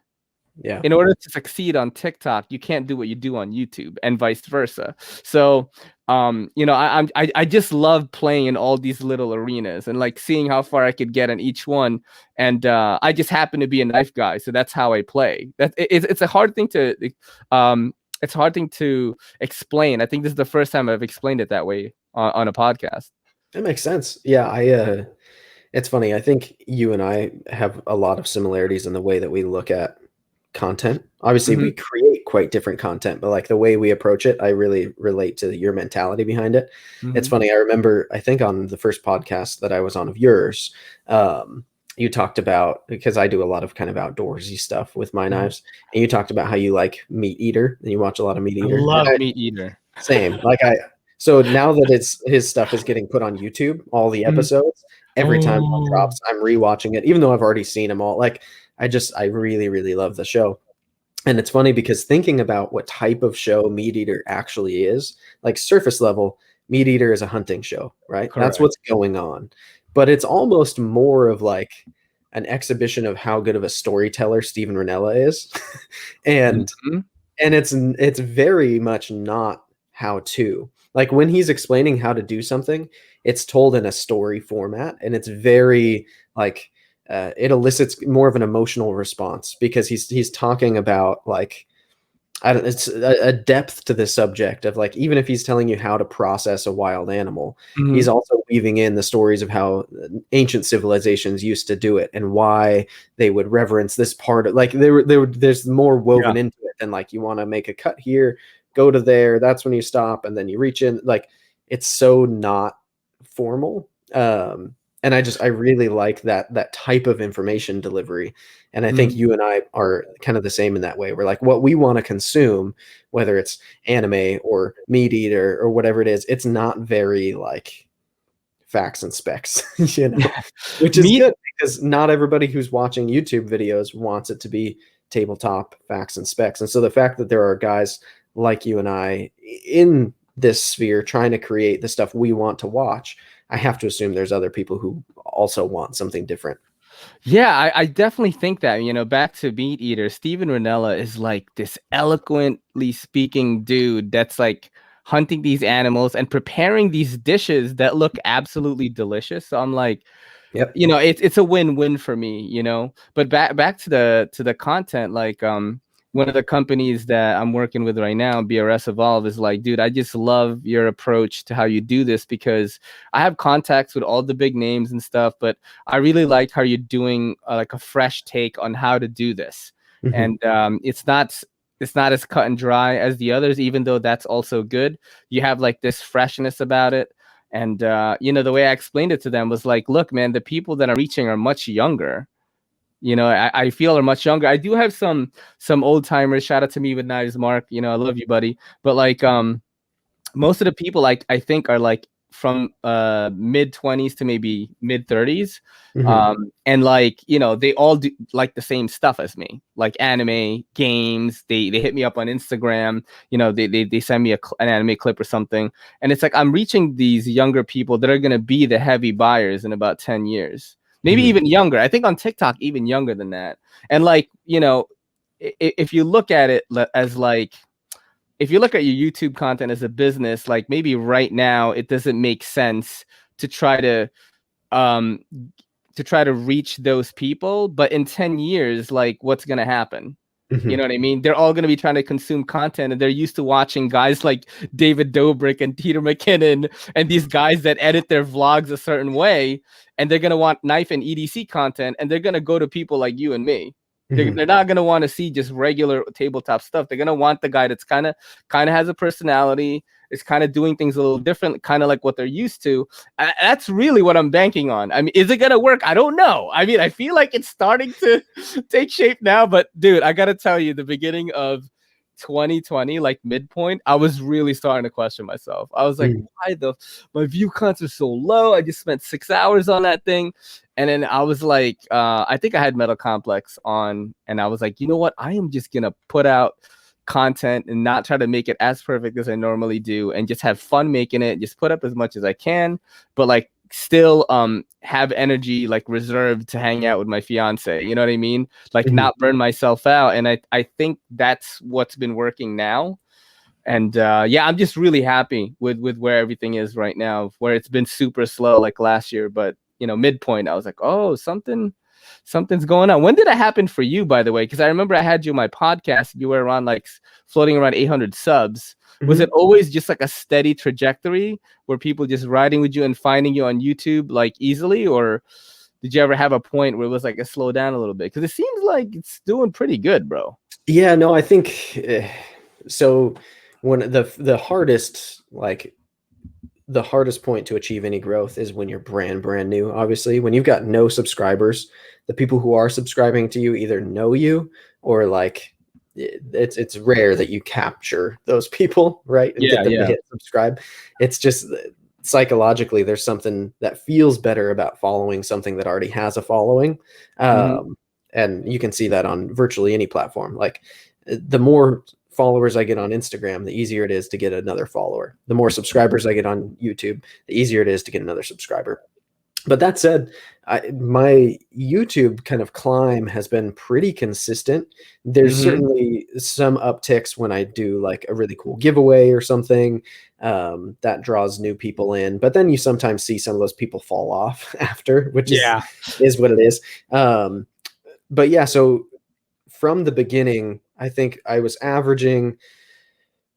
Yeah. In order to succeed on TikTok, you can't do what you do on YouTube, and vice versa. So, I just love playing in all these little arenas and like seeing how far I could get in each one. And I just happen to be a knife guy, so that's how I play. It's a hard thing to um, it's a hard thing to explain. I think this is the first time I've explained it that way on a podcast. That makes sense. Yeah, it's funny. I think you and I have a lot of similarities in the way that we look at content. Obviously, Hmm. we create quite different content, but like the way we approach it, I really relate to your mentality behind it. It's Hmm. funny. I remember, I think on the first podcast that I was on of yours, you talked about, because I do a lot of kind of outdoorsy stuff with my Hmm. knives, and you talked about how you like Meat Eater and you watch a lot of Meat I Eater. And love Meat Eater. same. So now that it's his stuff is getting put on YouTube, all the Mhm. episodes, every time one Oh, drops, I'm rewatching it, even though I've already seen them all. Like, I really, really love the show. And it's funny because thinking about what type of show Meat Eater actually is, like surface level, Meat Eater is a hunting show, right? That's correct. what's going on. But it's almost more of like an exhibition of how good of a storyteller Steven Ranella is. and Mhm. it's very much not how to. Like when he's explaining how to do something, it's told in a story format, and it's very like it elicits more of an emotional response because he's talking about like I don't, it's a depth to the subject of like even if he's telling you how to process a wild animal, he's Mhm. also weaving in the stories of how ancient civilizations used to do it and why they would reverence this part of like there's more Yeah. woven into it than like you want to make a cut here, go to there, that's when you stop and then you reach in. Like it's so not formal. And I really like that type of information delivery. And I think Mhm. you and I are kind of the same in that way. We're like what we want to consume, whether it's anime or Meat Eater or whatever it is, it's not very like facts and specs, which is Meat good because not everybody who's watching YouTube videos wants it to be tabletop facts and specs. And so the fact that there are guys like you and I in this sphere trying to create the stuff we want to watch, I have to assume there's other people who also want something different. Yeah, I definitely think that, back to Meat Eater, Steven Ranella is like this eloquently speaking dude that's like hunting these animals and preparing these dishes that look absolutely delicious. So I'm like, Yep. it's a win-win for me. But back to the content, like one of the companies that I'm working with right now, BRS Evolve, is like, dude, I just love your approach to how you do this because I have contacts with all the big names and stuff, but I really like how you're doing like a fresh take on how to do this. Hmm. And it's not as cut and dry as the others, even though that's also good. You have like this freshness about it. And the way I explained it to them was like, look, man, the people that I'm reaching are much younger. I feel are much younger. I do have some old timers. Shout out to me with knives, Mark. I love you, buddy. But like most of the people I think are like from mid 20s to maybe mid 30s. Hmm. And like, they all do like the same stuff as me, like anime, games. They hit me up on Instagram, they send me an anime clip or something. And it's like I'm reaching these younger people that are going to be the heavy buyers in about 10 years. Maybe Hmm. even younger. I think on TikTok even younger than that. And like, if you look at it as like if you look at your YouTube content as a business, like maybe right now it doesn't make sense to try um to reach those people, but in 10 years, like what's gonna happen? You Hmm. know what I mean? They're all going to be trying to consume content, and they're used to watching guys like David Dobrik and Peter McKinnon and these guys that edit their vlogs a certain way. And they're going to want knife and EDC content, and they're going to go to people like you and me. They're Hmm. not going to want to see just regular tabletop stuff. They're going to want the guy that's kind of has a personality, is kind of doing things a little different, kind of like what they're used to. That's really what I'm banking on. I mean, is it gonna work? I don't know. I mean, I feel like it's starting to take shape now, but dude, I gotta tell you, the beginning of 2020, like midpoint, I was really starting to question myself. I was like, why my view counts are so low? I just spent 6 hours on that thing. And then I was like, I think I had Metal Complex on, and I was like, you know what? I am just gonna put out content and not try to make it as perfect as I normally do, and just have fun making it, just put up as much as I can, but like still have energy like reserved to hang out with my fiance, you know what I mean, like not burn myself out. And I think that's what's been working now. And yeah, I'm just really happy with where everything is right now, where it's been super slow like last year, but midpoint I was like, oh, something's going on. When did it happen for you, by the way? Because I remember I had you on my podcast, you were around like floating around 800 subs. Was it always just like a steady trajectory where people just riding with you and finding you on YouTube like easily, or did you ever have a point where it was like a slow down a little bit? Because it seems like it's doing pretty good, bro. Yeah, no, I think so. When the hardest point to achieve any growth is when you're brand new. Obviously, when you've got no subscribers, the people who are subscribing to you either know you, or like it's rare that you capture those people, right, and get them to hit subscribe. It's just psychologically there's something that feels better about following something that already has a following. And you can see that on virtually any platform. Like the more followers I get on Instagram, the easier it is to get another follower. The more subscribers I get on YouTube, the easier it is to get another subscriber. But that said, my YouTube kind of climb has been pretty consistent. There's certainly some upticks when I do like a really cool giveaway or something that draws new people in. But then you sometimes see some of those people fall off after, which is what it is. But yeah, so from the beginning, I think I was averaging,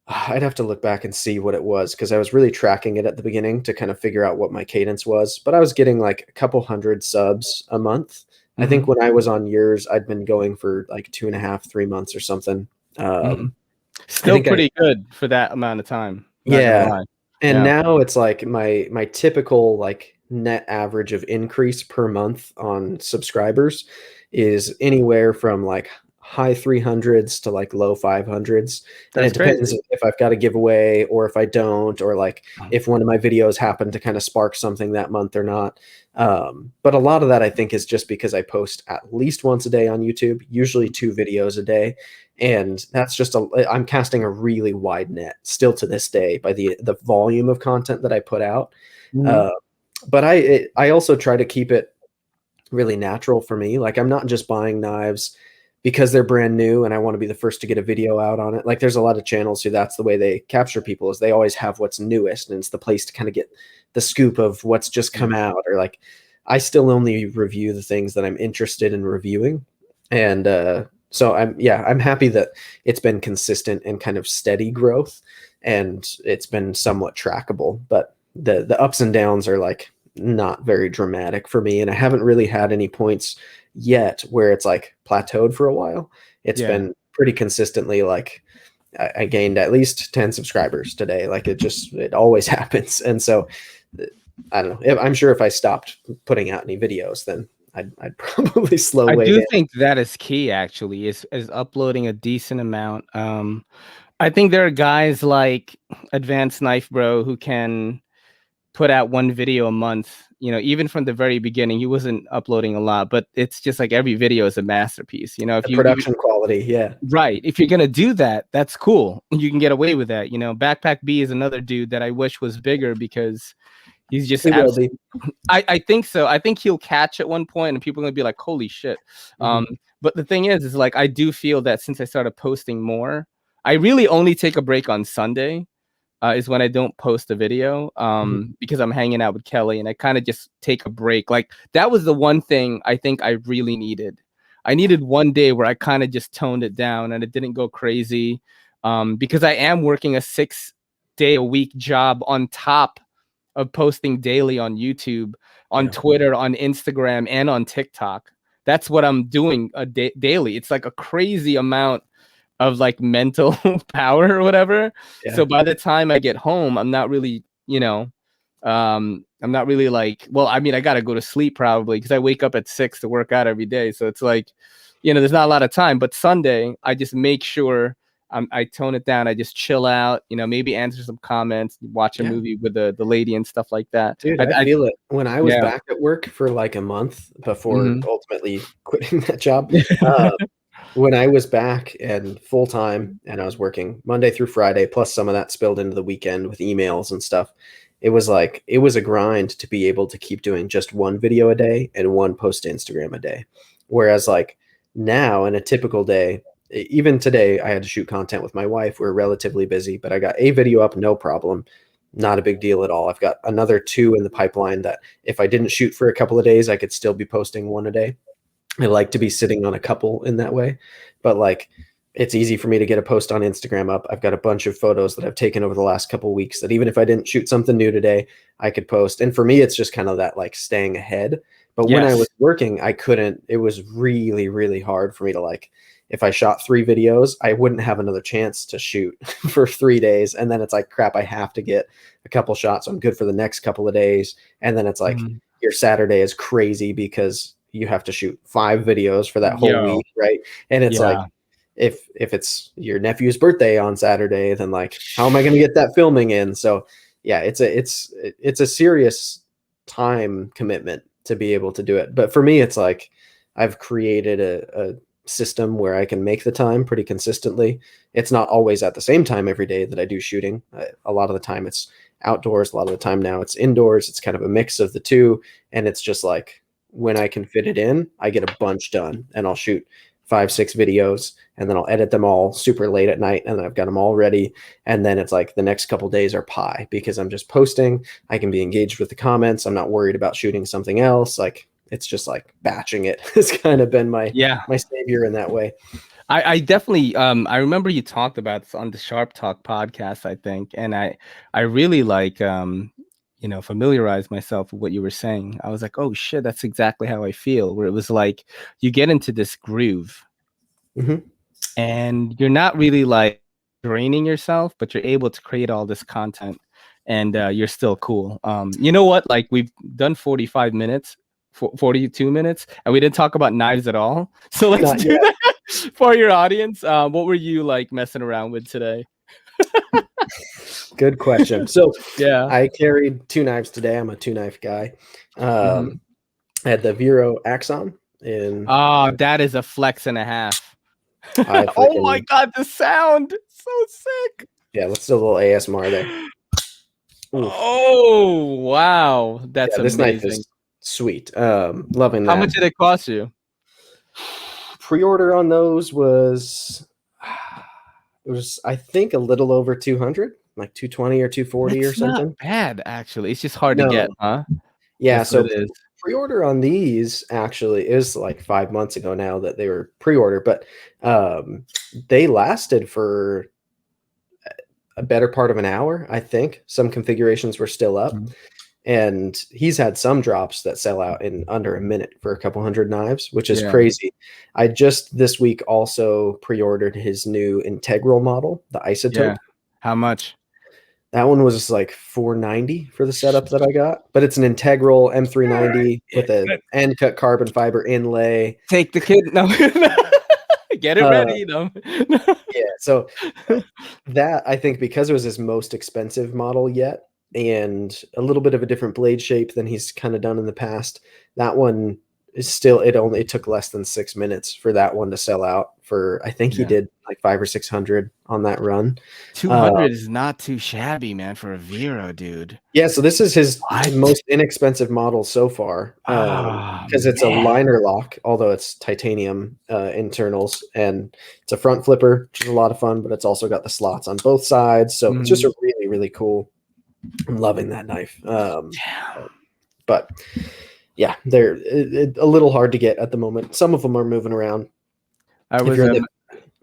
I'd have to look back and see what it was, because I was really tracking it at the beginning to kind of figure out what my cadence was. But I was getting like a couple hundred subs a month. I think when I was on yours, I'd been going for like 2.5, 3 months or something. Still pretty good for that amount of time. Yeah. And now it's like my typical like net average of increase per month on subscribers is anywhere from like high 300s to like low 500s. And it depends if I've got a giveaway or if I don't, or like if one of my videos happen to kind of spark something that month or not. But a lot of that I think is just because I post at least once a day on YouTube, usually 2 videos a day. And that's just I'm casting a really wide net still to this day by the volume of content that I put out. But I also try to keep it really natural for me. Like I'm not just buying knives because they're brand new and I want to be the first to get a video out on it. Like there's a lot of channels who that's the way they capture people, is they always have what's newest, and it's the place to kind of get the scoop of what's just come out. Or like I still only review the things that I'm interested in reviewing. And so I'm happy that it's been consistent and kind of steady growth, and it's been somewhat trackable. But the ups and downs are like not very dramatic for me, and I haven't really had any points yet where it's like plateaued for a while. It's been pretty consistently like I gained at least 10 subscribers today. Like it always happens. And so I don't know. I'm sure if I stopped putting out any videos, then I'd probably slow way down. I do think that is key, actually, is uploading a decent amount. I think there are guys like Advanced Knife Bro who can put out 1 video a month. Even from the very beginning, he wasn't uploading a lot, but it's just like every video is a masterpiece. If the production quality, right. If you're gonna do that, that's cool. You can get away with that. Backpack B is another dude that I wish was bigger, because he's just I think so. I think he'll catch at one point and people are gonna be like, holy shit. But the thing is like I do feel that since I started posting more, I really only take a break on Sunday. Is when I don't post a video because I'm hanging out with Kelly, and I kind of just take a break. Like that was the one thing I think I really needed. I needed one day where I kind of just toned it down and it didn't go crazy, because I am working a 6-day-a-week job on top of posting daily on YouTube, on Twitter, on Instagram, and on TikTok. That's what I'm doing daily. It's like a crazy amount of like mental power or whatever. Yeah. So by the time I get home, I'm not really, I'm not really like, well, I mean, I gotta go to sleep probably because I wake up at 6 to work out every day. So it's like, there's not a lot of time. But Sunday, I just make sure I tone it down. I just chill out, maybe answer some comments, watch a Yeah. movie with the lady and stuff like that. Dude, I feel it. When I was Yeah. back at work for like a month before Mhm. ultimately quitting that job, when I was back and full time and I was working Monday through Friday, plus some of that spilled into the weekend with emails and stuff, it was like it was a grind to be able to keep doing just one video a day and one post to Instagram a day. Whereas like now in a typical day, even today, I had to shoot content with my wife. We're relatively busy, but I got a video up, no problem. Not a big deal at all. I've got another two in the pipeline that if I didn't shoot for a couple of days, I could still be posting one a day. I like to be sitting on a couple in that way, but like it's easy for me to get a post on Instagram up. I've got a bunch of photos that I've taken over the last couple of weeks that even if I didn't shoot something new today, I could post. And for me, it's just kind of that like staying ahead. But when I was Yes. working, I couldn't. It was really, really hard for me to like, if I shot 3 videos, I wouldn't have another chance to shoot for 3 days. And then it's like, crap, I have to get a couple shots. So I'm good for the next couple of days. And then it's like, Mhm. your Saturday is crazy because you have to shoot 5 videos for that whole Yo. week, right? And it's like Yeah. if it's your nephew's birthday on Saturday, then like how am I going to get that filming in? So yeah, it's a serious time commitment to be able to do it. But for me, it's like I've created a system where I can make the time pretty consistently. It's not always at the same time every day that I do shooting. A lot of the time it's outdoors. A lot of the time now it's indoors. It's kind of a mix of the two, and it's just like when I can fit it in, I get a bunch done, and I'll shoot 5, 6 videos, and then I'll edit them all super late at night, and then I've got them all ready. And then it's like the next couple days are pie because I'm just posting. I can be engaged with the comments. I'm not worried about shooting something else. Like it's just like batching it has kind of been my Yeah. my savior in that way. I definitely I remember you talked about this on the Sharp Talk podcast, I think, and I really like familiarize myself with what you were saying. I was like, oh shit, that's exactly how I feel. Where it was like you get into this groove Hmm. and you're not really like draining yourself, but you're able to create all this content and you're still cool. You know what? Like we've done 45 minutes, 42 minutes, and we didn't talk about knives at all. So let's Not do yet. that for your audience. What were you like messing around with today? Good question. So Yeah. I carried 2 knives today. I'm a 2 knife guy. Mm-hmm. I had the Vero Axon, and Oh, that is a flex and a half. I Oh my freaking god, the sound so sick. yeah. Let's do a little ASMR there. Oof. Oh wow, that's Yeah, this knife amazing. is sweet. Loving How that. much did it cost you? Pre-order on those was it was I think a little over 200, like 220 or 240 or That's not something. bad, actually. It's just hard to No. get, huh? Yeah, That's what so it is. pre-order on these actually is like 5 months ago now that they were pre-order, but they lasted for a better part of an hour, I think. Some configurations were still up. Mhm. And he's had some drops that sell out in under a minute for a couple hundred knives, which is Yeah, crazy. I just this week also pre-ordered his new integral model, the yeah. isotope. How much? That one was like 490 for the setup that I got, but it's an integral M390 Yeah, with a end cut carbon fiber inlay. take the kid. No, get it Uh, ready. No. yeah, so that I think because it was his most expensive model yet, and a little bit of a different blade shape than he's kind of done in the past, that one is still it took less than 6 minutes for that one to sell out for I think he Yeah. did like 5 or 600 on that run. Uh, 200 is not too shabby, man, for a Vero, dude. yeah, so this is his What? most inexpensive model so far. Ah, Because it's a man. liner lock, although it's titanium internals, and it's a front flipper, which is a lot of fun, but it's also got the slots on both sides. So it's just Mhm. a really, really cool. I'm loving that knife. Damn. But yeah, they're a little hard to get at the moment. Some of them are moving around. I If was you're in the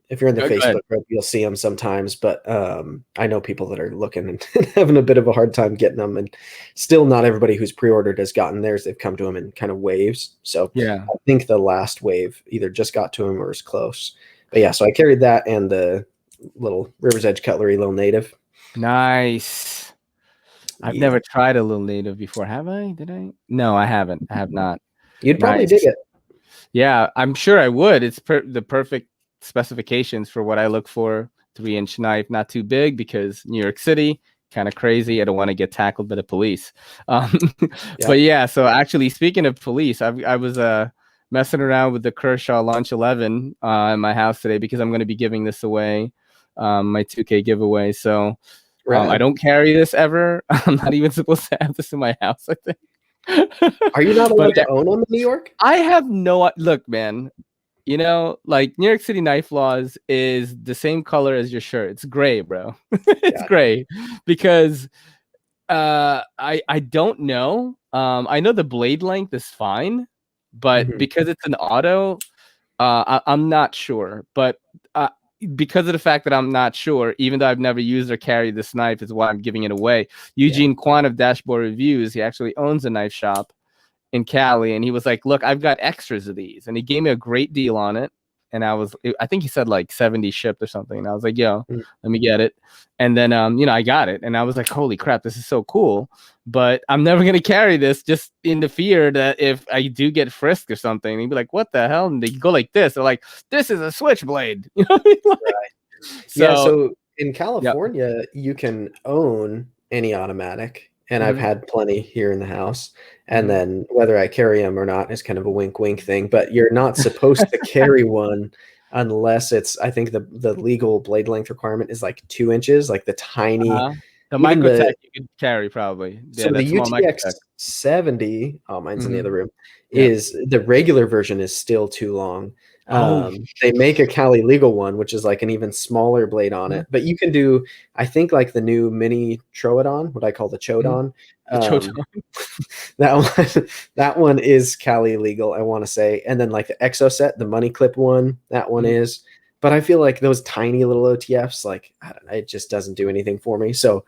if you're in the go ahead. Facebook group, you'll see them sometimes. But I know people that are looking and having a bit of a hard time getting them, and still not everybody who's pre-ordered has gotten theirs. They've come to them in kind of waves. So Yeah. I think the last wave either just got to them or is close. But yeah, so I carried that and the little River's Edge cutlery, little native. Nice. I've Yeah, never tried a little native before. Have I? Did I? No, I haven't. I have not. you'd probably dig Nice. it. Yeah, I'm sure I would. It's the perfect specifications for what I look for. 3-inch knife, not too big because New York City, kind of crazy. I don't want to get tackled by the police. Um, Yeah, but yeah, so actually, speaking of police, I was messing around with the Kershaw Launch 11 in my house today because I'm going to be giving this away, my 2K giveaway. So I rad. don't carry this ever. I'm not even supposed to have this in my house, I think. Are you not But allowed to own them in New York? I have no look, man. You know, like New York City knife laws is the same color as your shirt. It's gray, bro. It's Yeah. gray because I don't know. I know the blade length is fine, but Mhm. because it's an auto, I'm not sure. But because of the fact that I'm not sure, even though I've never used or carried this knife, is why I'm giving it away. Yeah. Eugene Kwan of Dashboard Reviews, he actually owns a knife shop in Cali, and he was like, "Look, I've got extras of these," and he gave me a great deal on it. And I think he said like 70 shipped or something. And I was like, "Yo, Mm. let me get it." And then, I got it, and I was like, "Holy crap, this is so cool!" But I'm never gonna carry this just in the fear that if I do get frisked or something, he'd be like, "What the hell?" And they go like this. They're like, "This is a switchblade," you know what I mean? Yeah, So, so in yeah. California, you can own any automatic, and I've Mm-hmm. had plenty here in the house. And Mm-hmm. then whether I carry them or not is kind of a wink wink thing, but you're not supposed to carry one unless it's I think the legal blade length requirement is like 2 inches, like the tiny Uh-huh. The even microtech the you could carry probably. so Yeah, the that small UTX microtech. 70, oh, mine's in the Mm-hmm. other room, Yeah. is the regular version is still too long. Oh. They make a Cali legal one, which is like an even smaller blade on Mhm, it, but you can do, I think, like the new mini Troodon, what I call the mhm. Chodon. The Chocho. That one, that one is Cali legal, I want to say, and then like the Exoset, the money clip one, that one Mhm, is. But I feel like those tiny little OTFs, like I don't know, it just doesn't do anything for me. So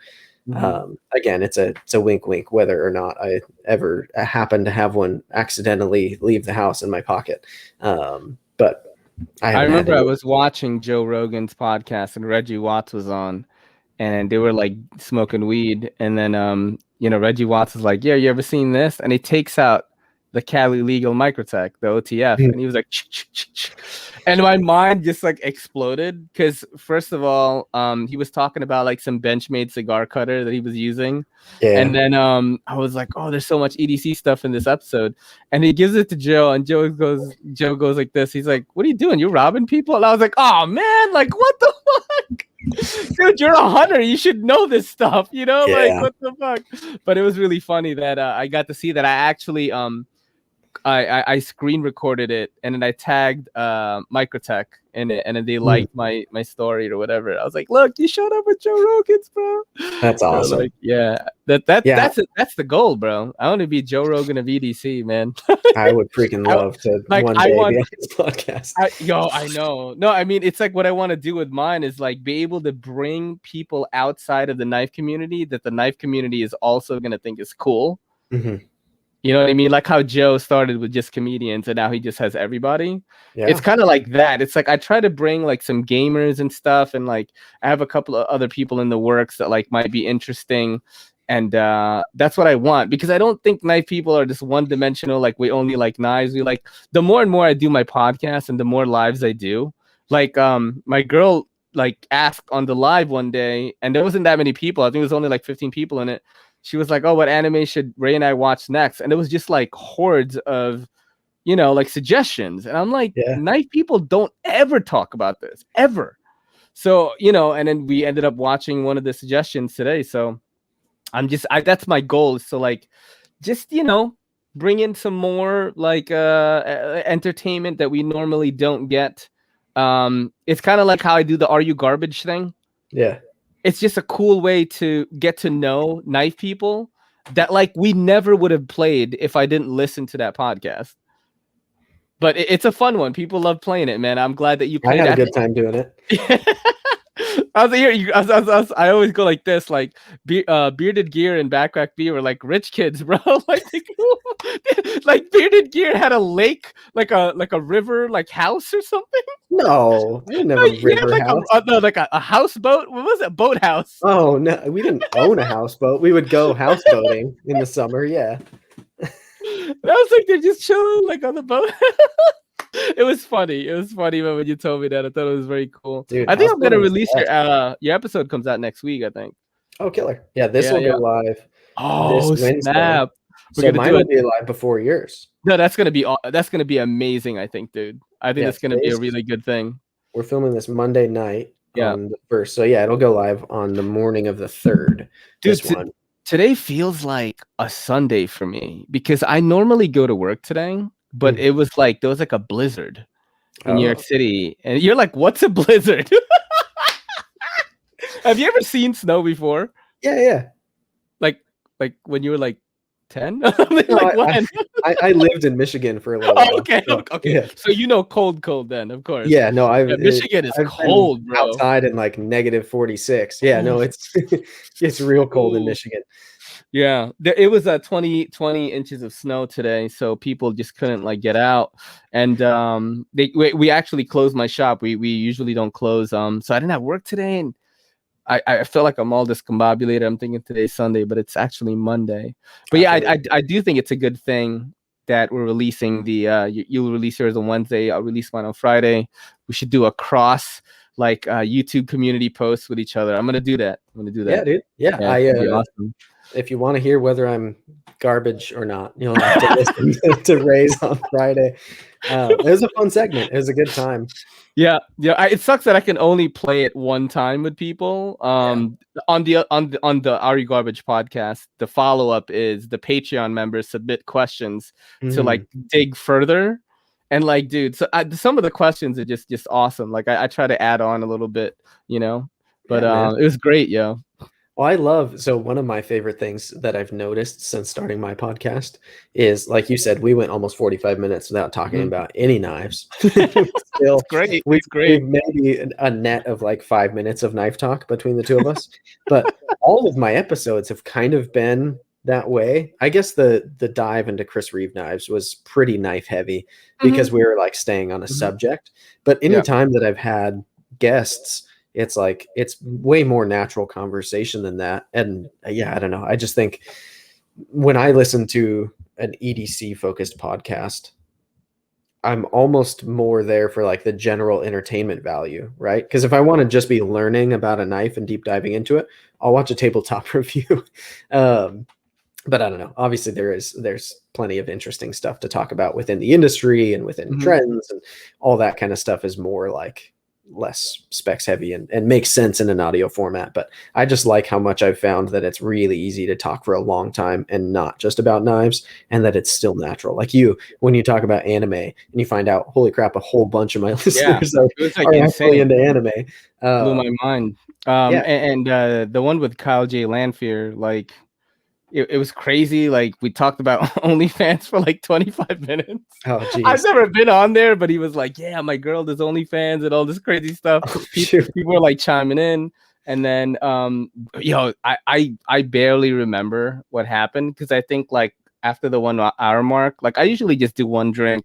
mhm. again, it's a wink, wink, whether or not I ever happen to have one accidentally leave the house in my pocket. But I I haven't had remember I any. was watching Joe Rogan's podcast and Reggie Watts was on, and they were like smoking weed, and then Reggie Watts is like, "Yeah, you ever seen this?" And he takes out the Cali Legal Microtech, the OTF, and he was like, and my mind just like exploded because first of all, he was talking about like some Benchmade cigar cutter that he was using, and Yeah, then I was like, "Oh, there's so much EDC stuff in this episode," and he gives it to Joe, and Joe goes like this. He's like, "What are you doing? You robbing people?" And I was like, "Oh man, like what the fuck?" Dude, you're a hunter. You should know this stuff, like yeah. what the fuck. But it was really funny that I got to see that. I actually I screen recorded it and then I tagged Microtech in it, and then they Mm, liked my story or whatever. I was like, look, you showed up with Joe Rogan's, bro. that's They're awesome. like, yeah, Yeah, that's the goal, bro. I want to be Joe Rogan of EDC, man. I would freaking I, love to like one I day be want on this podcast. I know. No, I mean, it's like what I want to do with mine is like be able to bring people outside of the knife community that the knife community is also going to think is cool. Hmm. You know what I mean? Like how Joe started with just comedians and now he just has everybody. It's Yeah, kind of like that. It's like I try to bring like some gamers and stuff, and like I have a couple of other people in the works that like might be interesting. And that's what I want, because I don't think knife people are just one dimensional. Like we only like knives. We like, the more and more I do my podcast and the more lives I do. Like my girl like asked on the live one day, and there wasn't that many people. I think it was only like 15 people in it. She was like, "Oh, what anime should Ray and I watch next?" And it was just like hordes of, like suggestions. And I'm like, yeah. knife people don't ever talk about this ever. So, and then we ended up watching one of the suggestions today. So that's my goal, is to like, just, bring in some more like entertainment that we normally don't get. It's kind of like how I do the Are You Garbage thing. Yeah. It's just a cool way to get to know knife people that like we never would have played if I didn't listen to that podcast. But it's a fun one. People love playing it, man. I'm glad that you I played. had a I good think time doing it. I always go like this, like Bearded Gear and Backpack B were like rich kids, bro. Like like Bearded Gear had a lake, like a river, like house or something. No, I didn't have No, a he had river like house. no, like a houseboat. What was it? Boathouse. Oh no, we didn't own a houseboat. We would go houseboating in the summer. Yeah. I was like, they're just chilling like on the boat. It was funny. It was funny when you told me that. I thought it was very cool. Dude, I think I'm gonna houseboating is the release best. your episode comes out next week, I think. Oh, killer. Yeah, this Yeah, will go yeah. live this Oh Wednesday. snap. We're So gonna mine do will it. be live before yours. No, that's gonna be amazing, I think, dude. I think Yeah, that's gonna be a really good thing. we're filming this Monday night Yeah. on the first. So yeah, it'll go live on the morning of the third. Dude, This one. today feels like a Sunday for me because I normally go to work today, but Mm. it was like there was like a blizzard in New York Oh. City. And you're like, what's a blizzard? Have you ever seen snow before? Yeah, yeah. Like when you were like 10? No, Like when? I lived in Michigan for a little Oh, while. okay, So, okay. yeah. So you know cold then, of course. Yeah, no, Yeah, Michigan is I've been cold, bro. outside in like -46. Yeah, no, Oof, it's it's real cold in oof. Michigan. Yeah, it was 20 inches of snow today, so people just couldn't like get out. And we actually closed my shop. We usually don't close. So I didn't have work today, and I feel like I'm all discombobulated. I'm thinking today's Sunday, but it's actually Monday. But I yeah, feel you. I do think it's a good thing that we're releasing the you'll release yours on Wednesday. I'll release mine on Friday. We should do a cross like YouTube community posts with each other. I'm gonna do that. Yeah, dude. Yeah, Yeah, it'd be awesome. if you want to hear whether I'm garbage or not, you'll have to listen to Ray's on Friday. It was a fun segment. It was a good time. Yeah. It sucks that I can only play it one time with people. Yeah. On the Are You Garbage podcast, the follow up is the Patreon members submit questions to like dig further, and like, dude, so some of the questions are just awesome. Like I try to add on a little bit, but Yeah, man. it was great, yo. Well, so one of my favorite things that I've noticed since starting my podcast is, like you said, we went almost 45 minutes without talking about any knives. Still, It's great. we've It's great. maybe a net of like 5 minutes of knife talk between the two of us. But all of my episodes have kind of been that way. I guess the dive into Chris Reeve knives was pretty knife heavy because we were like staying on a subject. But anytime that I've had guests, it's like it's way more natural conversation than that. And yeah, I don't know. I just think when I listen to an EDC focused podcast, I'm almost more there for like the general entertainment value, right? Because if I want to just be learning about a knife and deep diving into it, I'll watch a tabletop review. But I don't know. Obviously, there's plenty of interesting stuff to talk about within the industry and within trends, and all that kind of stuff is more like less specs heavy and makes sense in an audio format. But I just like how much I've found that it's really easy to talk for a long time and not just about knives, and that it's still natural. Like when you talk about anime and you find out, holy crap, a whole bunch of my listeners It was like are insane. actually into anime. Blew my mind. And the one with Kyle J. Lanfear, like it was crazy. Like we talked about OnlyFans for like 25 minutes. Oh, geez. I've never been on there, but he was like, yeah, my girl does OnlyFans and all this crazy stuff. People were like chiming in. And then I barely remember what happened, because I think like after the 1 hour mark, like I usually just do one drink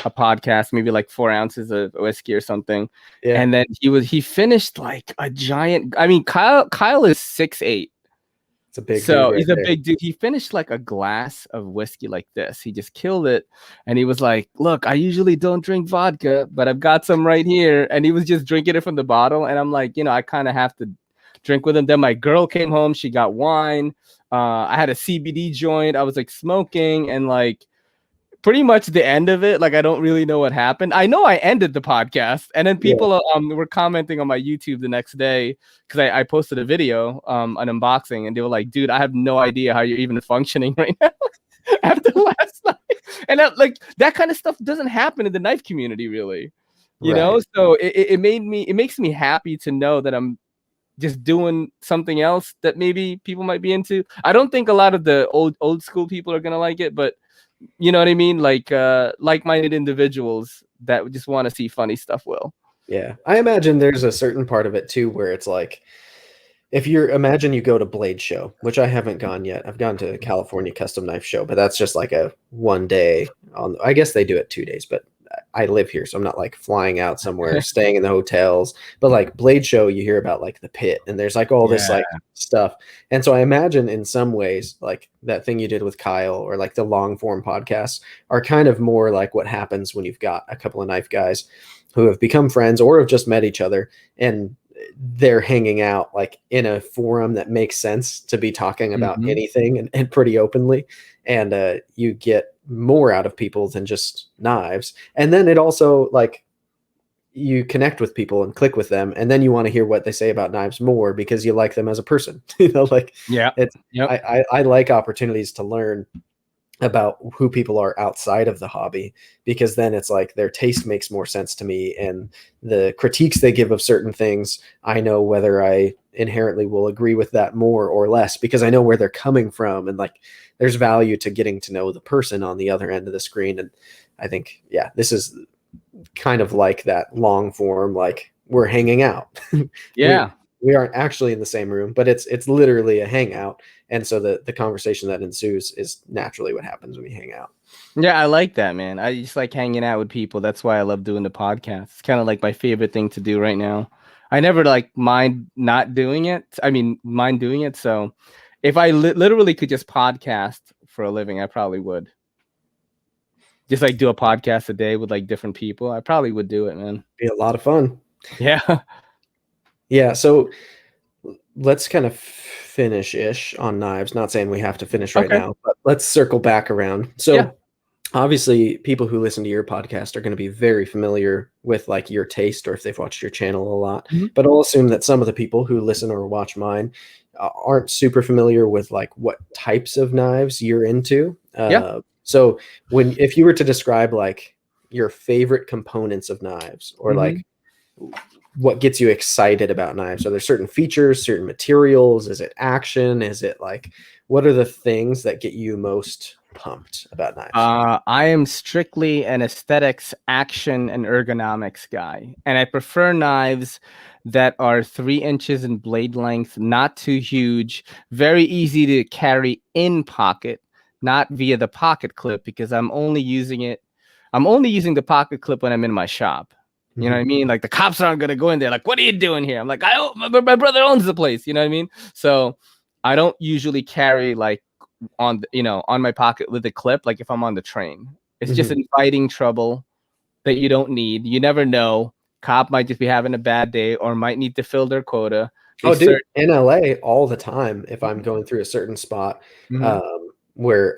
a podcast, maybe like 4 ounces of whiskey or something. Yeah. And then he finished like a giant. I mean, Kyle is 6'8". It's a big so dude he's a big dude. He finished like a glass of whiskey like this. He just killed it. And he was like, look, I usually don't drink vodka, but I've got some right here. And he was just drinking it from the bottle. And I'm like, I kind of have to drink with him. Then my girl came home. She got wine. I had a CBD joint. I was like smoking, and like pretty much the end of it, like I don't really know what happened. I know I ended the podcast, and then people were commenting on my YouTube the next day, because I posted a video, an unboxing, and they were like, dude, I have no idea how you're even functioning right now after last night. And that kind of stuff doesn't happen in the knife community, really. You know, so it makes me happy to know that I'm just doing something else that maybe people might be into. I don't think a lot of the old school people are gonna like it, but you know what I mean? Like like-minded individuals that just want to see funny stuff will. Yeah. I imagine there's a certain part of it too where it's like if you're imagine you go to Blade Show, which I haven't gone yet. I've gone to California Custom Knife Show, but that's just like a one day on I guess they do it 2 days, but I live here, so I'm not like flying out somewhere, staying in the hotels. But like Blade Show, you hear about like the pit and there's like all this Yeah. like stuff. And so I imagine in some ways, like that thing you did with Kyle or like the long form podcasts are kind of more like what happens when you've got a couple of knife guys who have become friends or have just met each other and they're hanging out like in a forum that makes sense to be talking about Hmm. anything and pretty openly. And you get more out of people than just knives. And then it also like you connect with people and click with them, and then you want to hear what they say about knives more because you like them as a person. Like Yeah. it's Yep. I like opportunities to learn about who people are outside of the hobby because then it's like their taste makes more sense to me and the critiques they give of certain things I know whether I inherently will agree with that more or less because I know where they're coming from and like there's value to getting to know the person on the other end of the screen. And I think yeah, this is kind of like that long form like we're hanging out. we Yeah. we aren't actually in the same room but it's literally a hangout, and so the conversation that ensues is naturally what happens when you hang out. Yeah, I like that, man. I just like hanging out with people. That's why I love doing the podcast. It's kind of like my favorite thing to do right now. I never like mind not doing it. I mean, mind doing it. So if I literally could just podcast for a living, I probably would. Just like do a podcast a day with like different people. I probably would do it, man. Be a lot of fun. Yeah. Yeah, so let's kind of finish ish on knives. Not saying we have to finish right Okay. now, but let's circle back around. Yeah. So obviously people who listen to your podcast are going to be very familiar with like your taste or if they've watched your channel a lot, Mhm. but I'll assume that some of the people who listen or watch mine aren't super familiar with like what types of knives you're into. Yeah. So when if you were to describe like your favorite components of knives or Hmm. like what gets you excited about knives, are there certain features, certain materials, is it action, is it like what are the things that get you most pumped about knives? I am strictly an aesthetics, action, and ergonomics guy, and I prefer knives that are 3 inches in blade length, not too huge, very easy to carry in pocket, not via the pocket clip, because I'm only using the pocket clip when I'm in my shop. You know what I Mhm. mean? Like the cops aren't gonna go in there. Like, what are you doing here? I'm like, my brother owns the place. You know what I mean? So I don't usually carry like on on my pocket with a clip like if I'm on the train. It's just Mhm. inviting trouble that you don't need. You never know. Cop might just be having a bad day or might need to fill their quota. They Oh, dude, search. in LA all the time, if I'm going through a certain spot, Mhm. where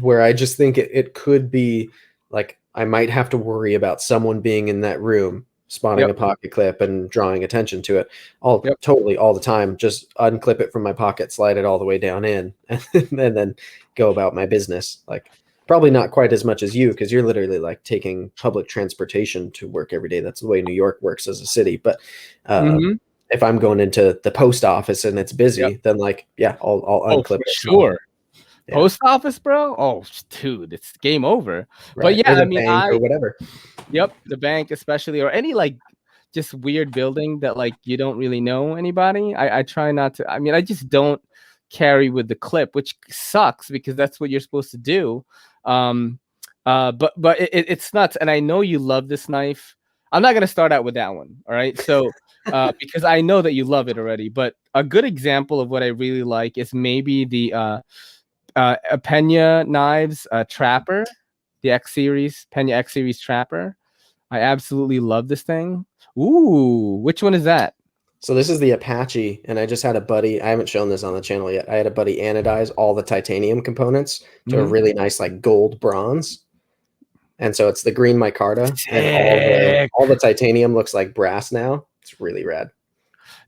where I just think it could be like I might have to worry about someone being in that room, spotting Yep. a pocket clip and drawing attention to it. All Yep. totally all the time. Just unclip it from my pocket, slide it all the way down in, and then go about my business. Like probably not quite as much as you because you're literally like taking public transportation to work every day. That's the way New York works as a city. But uh, Mhm. if I'm going into the post office and it's Yep. busy, then like, yeah, I'll Oh, for unclip it. And sure. yeah, Post office, bro? Oh, dude, it's game over. But right. yeah, Or I the mean, bank or whatever. yep, the bank especially, or any like just weird building that like you don't really know anybody. I try not to. I mean, I just don't carry with the clip, which sucks because that's what you're supposed to do. Um, but it's nuts, and I know you love this knife. I'm not gonna start out with that one, all right? So, because I know that you love it already. But a good example of what I really like is maybe the Pena knives Trapper, the X series Pena X series Trapper. I absolutely love this thing. Ooh, which one is that? So this is the Apache, and I just had a buddy. I haven't shown this on the channel yet. I had a buddy anodize all the titanium components to a Mhm. really nice like gold bronze. And so it's the green micarta, and Sick. all the titanium looks like brass now. It's really rad.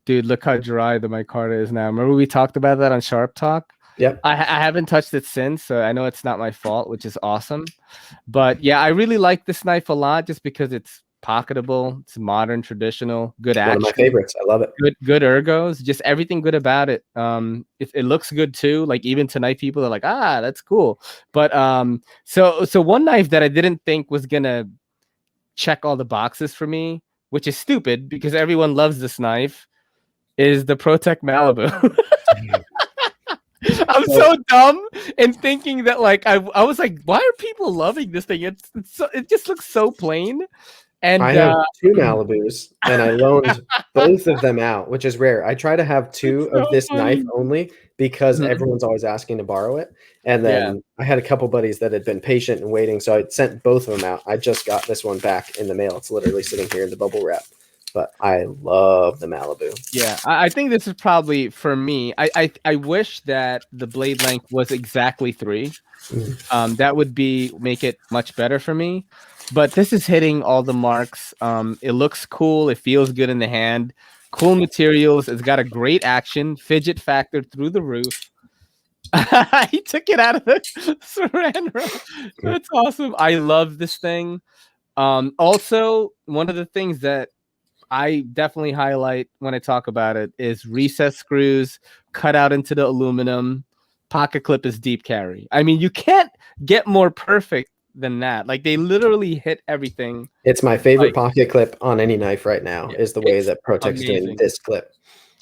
Dude, look how dry the micarta is now. Remember we talked about that on Sharp Talk? Yep. I haven't touched it since, so I know it's not my fault, which is awesome. But yeah, I really like this knife a lot just because it's pocketable, it's modern, traditional, good One of my action, favorites. I love it. good ergos, just everything good about it. It looks good too. Like even tonight, people are like, ah, that's cool. But so one knife that I didn't think was gonna check all the boxes for me which is stupid because everyone loves this knife, is the Protect Malibu. I'm So so dumb in thinking that like I was like, why are people loving this thing? It just looks so plain. I And have two Malibus, and I loaned both of them out, which is rare. I try to have two it's so of this knife funny. only because Mhm. everyone's always asking to borrow it. And Yeah. then I had a couple buddies that had been patient and waiting, so I sent both of them out. I just got this one back in the mail. It's literally sitting here in the bubble wrap. But I love the Malibu. Yeah, I think this is probably for me. I wish that the blade length was exactly 3. That would make it much better for me. But this is hitting all the marks. It looks cool. It feels good in the hand. Cool materials. It's got a great action. Fidget factor through the roof. He took it out of the saran wrap. That's awesome. I love this thing. Also, one of the things that I definitely highlight when I talk about it is recess screws cut out into the aluminum. Pocket clip is deep carry. I mean, you can't get more perfect than that. Like they literally hit everything. It's my favorite Like pocket clip on any knife right now, is the way it's that Protect's doing amazing. this clip.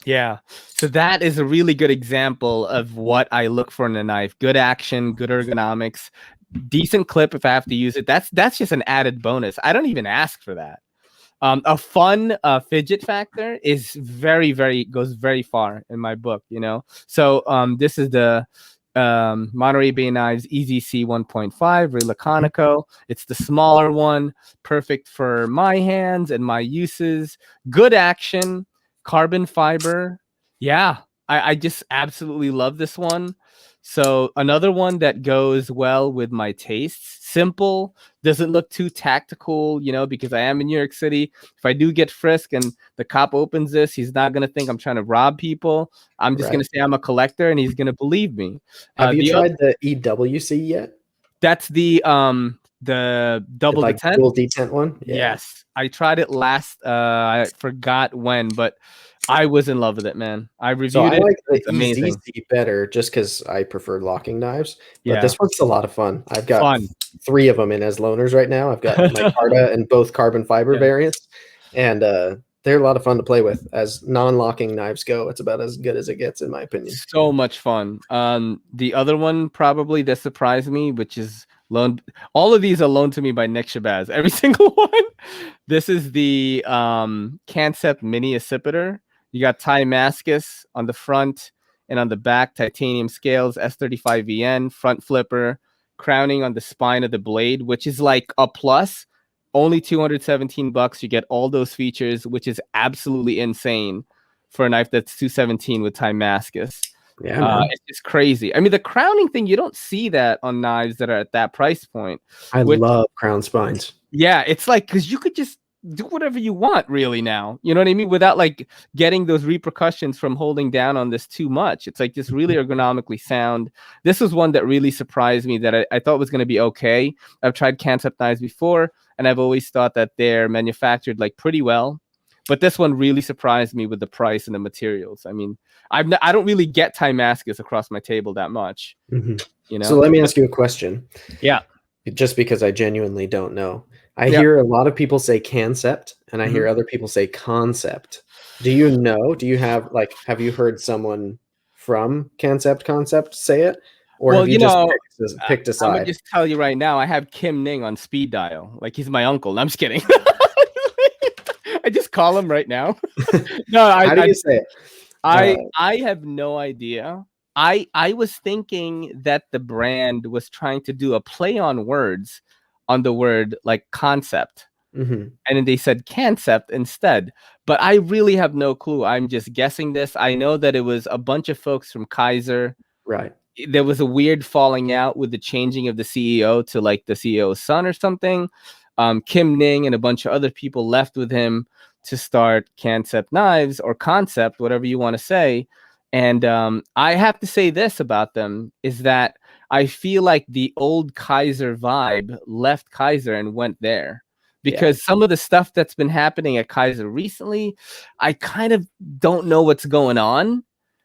Yeah. So that is a really good example of what I look for in a knife. Good action, good ergonomics, decent clip if I have to use it. That's just an added bonus. I don't even ask for that. A fun fidget factor is goes very far in my book, you know. So this is the Monterey Bay Knives EZC 1.5 Relaconico. It's the smaller one, perfect for my hands and my uses. Good action, carbon fiber. Yeah, I just absolutely love this one. So another one that goes well with my tastes. Simple, doesn't look too tactical, you know, because I am in New York City. If I do get frisked and the cop opens this, he's not gonna think I'm trying to rob people. I'm just Right. gonna say I'm a collector, and he's gonna believe me. Have you The other, tried the EWC yet? that's the The double like detent. dual detent one? Yeah. Yes, I tried it last. I forgot when, but I was in love with it, man. I So reviewed I it. like the It's amazing. EZC better just because I prefer locking knives, but Yeah, this one's a lot of fun. I've got fun. three of them in as loaners right now. I've got my Carta and both carbon fiber Yeah. variants, and they're a lot of fun to play with. As non-locking knives go, it's about as good as it gets, in my opinion. So much fun. The other one probably that surprised me, which is loaned. All of these are loaned to me by Nick Shabazz. Every single one. This is the Concept Mini Accipiter. You got Timascus on the front and on the back, titanium scales, S35VN, front flipper, crowning on the spine of the blade, which is like a plus. Only $217. You get all those features, which is absolutely insane for a knife that's 217 with Timascus. Yeah, man. It's just crazy. I mean, the crowning thing, you don't see that on knives that are at that price point. I Which, love crown spines. yeah, it's like because you could just do whatever you want, really. Now, you know what I mean, without like getting those repercussions from holding down on this too much. It's like just really ergonomically sound. This was one that really surprised me that I thought was going to be okay. I've tried Concept knives before, and I've always thought that they're manufactured like pretty well. But this one really surprised me with the price and the materials. I mean, I don't really get Timascus across my table that much, Mhm. you So know? let me ask you a question, Yeah. just because I genuinely don't know. I Yeah. hear a lot of people say concept, and I Mhm. hear other people say concept. Do you know? Do you have you heard someone from concept say it, or Well, have you you just know, picked a I'm gonna side? just tell you right now, I have Kim Ning on speed dial. Like he's my uncle. No, I'm just kidding. I just call him right now. No, How do you say it? I have no idea. I was thinking that the brand was trying to do a play on words on the word like concept. Mhm. And then they said concept instead. But I really have no clue. I'm just guessing this. I know that it was a bunch of folks from Kaiser. Right. There was a weird falling out with the changing of the CEO to like the CEO's son or something. Kim Ning and a bunch of other people left with him to start Concept Knives or Concept, whatever you want to say. And I have to say this about them is that I feel like the old Kaiser vibe left Kaiser and went there. Yeah. Because some of the stuff that's been happening at Kaiser recently, I kind of don't know what's going on,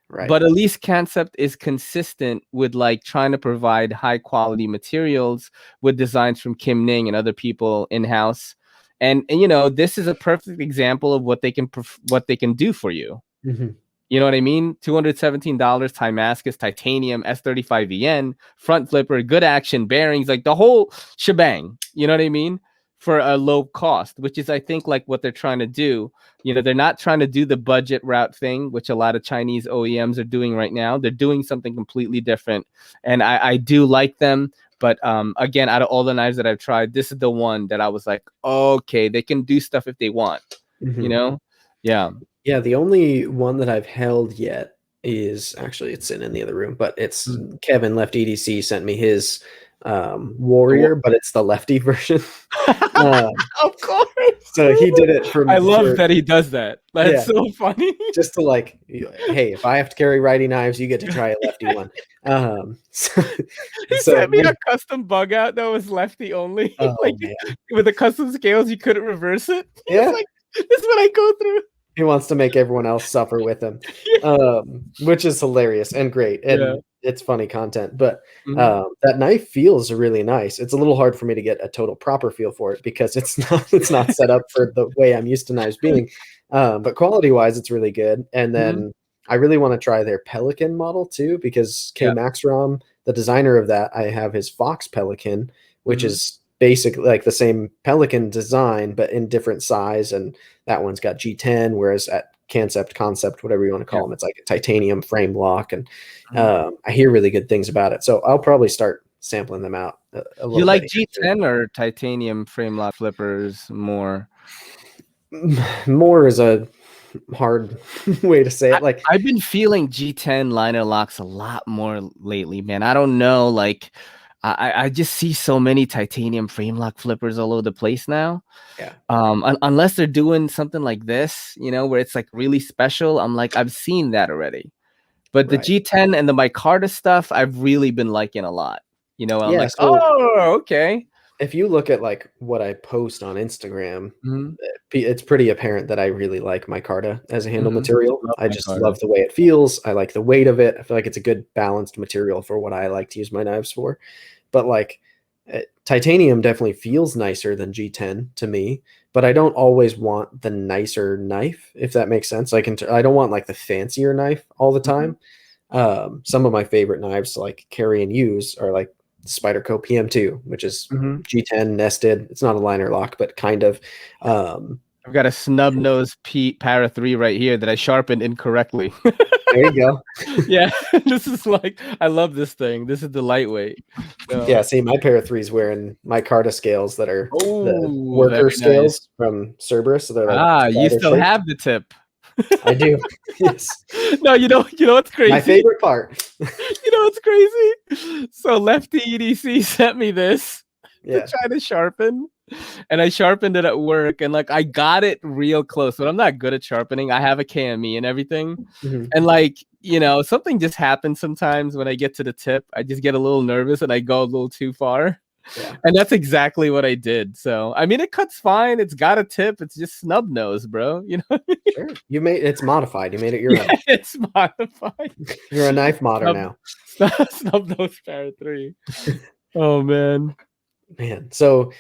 Right. but at least Concept is consistent with like trying to provide high quality materials with designs from Kim Ning and other people in house. And this is a perfect example of what they can do for you. Mhm. You know what I mean? $217, Timascus, titanium, S35VN, front flipper, good action, bearings, like the whole shebang. You know what I mean? For a low cost, which is, I think, like what they're trying to do. They're not trying to do the budget route thing, which a lot of Chinese OEMs are doing right now. They're doing something completely different. And I do like them. But again, out of all the knives that I've tried, this is the one that I was like, okay, they can do stuff if they want. Mhm. Yeah. Yeah, the only one that I've held yet is actually it's sitting in the other room, but it's Mm. Kevin Left EDC sent me his Warrior, but it's the lefty version. Um, Of course. so he did it I love for that he does that. That's yeah, so funny. just to like, hey, if I have to carry righty knives, you get to try a lefty one. So, He so sent me a custom bug out that was lefty only. oh Like man, with the custom scales, you couldn't reverse it. He was yeah, like, "This is what I go through." he wants to make everyone else suffer with him, which is hilarious and great, Yeah. and it's funny content. But Mhm. that knife feels really nice. It's a little hard for me to get a total proper feel for it because it's not set up for the way I'm used to knives being. But quality wise, it's really good. And Mhm. then I really want to try their Pelican model too because K Yeah. Maxrom, the designer of that, I have his Fox Pelican, which Mhm. is basically like the same Pelican design but in different size, and that one's got G10, whereas at concept, whatever you want to Yeah. call them, it's like a titanium frame lock, and Mhm. I hear really good things about it. So I'll probably start sampling them out a You little like bit here soon. G10 or titanium frame lock flippers more? More is a hard way to say I, it. Like, I've been feeling G10 liner locks a lot more lately, man. I don't know, like I just see so many titanium frame lock flippers all over the place now. yeah, Unless they're doing something like this, where it's like really special. I'm like, I've seen that already. But the right. G10 and the micarta stuff, I've really been liking a lot. I'm Yeah. like, So oh, okay. if you look at like what I post on Instagram, Mhm, it's pretty apparent that I really like micarta as a handle mhm. material. Love I just micarta. love the way it feels. I like the weight of it. I feel like it's a good balanced material for what I like to use my knives for. But like titanium definitely feels nicer than G10 to me, but I don't always want the nicer knife, if that makes sense. I don't want like the fancier knife all the Mhm, time. Some of my favorite knives to like carry and use are like Spyderco PM2, which is mhm. G10 nested. It's not a liner lock, but kind of. Um, I've got a snub nose Para 3 right here that I sharpened incorrectly. there you go. Yeah, this is like, I love this thing. This is the lightweight. So, Yeah, see, my pair of threes wearing my Carta scales that are the oh, worker very nice. scales from Cerberus. So they're like You spider still shaped. have the tip. I do. Yes. No, what's My crazy? favorite part. What's crazy? So Lefty EDC sent me this to Yeah. try to sharpen, and I sharpened it at work, and like I got it real close, but I'm not good at sharpening. I have a KME and everything, Mhm. and like something just happens sometimes when I get to the tip. I just get a little nervous and I go a little too far. Yeah. And that's exactly what I did. So I mean, it cuts fine. It's got a tip. It's just snub nose, bro. Sure. It's modified. You made it your Yeah, own. it's modified. You're a knife modder Snub, now. snub nose Para 3. Oh man. Man. So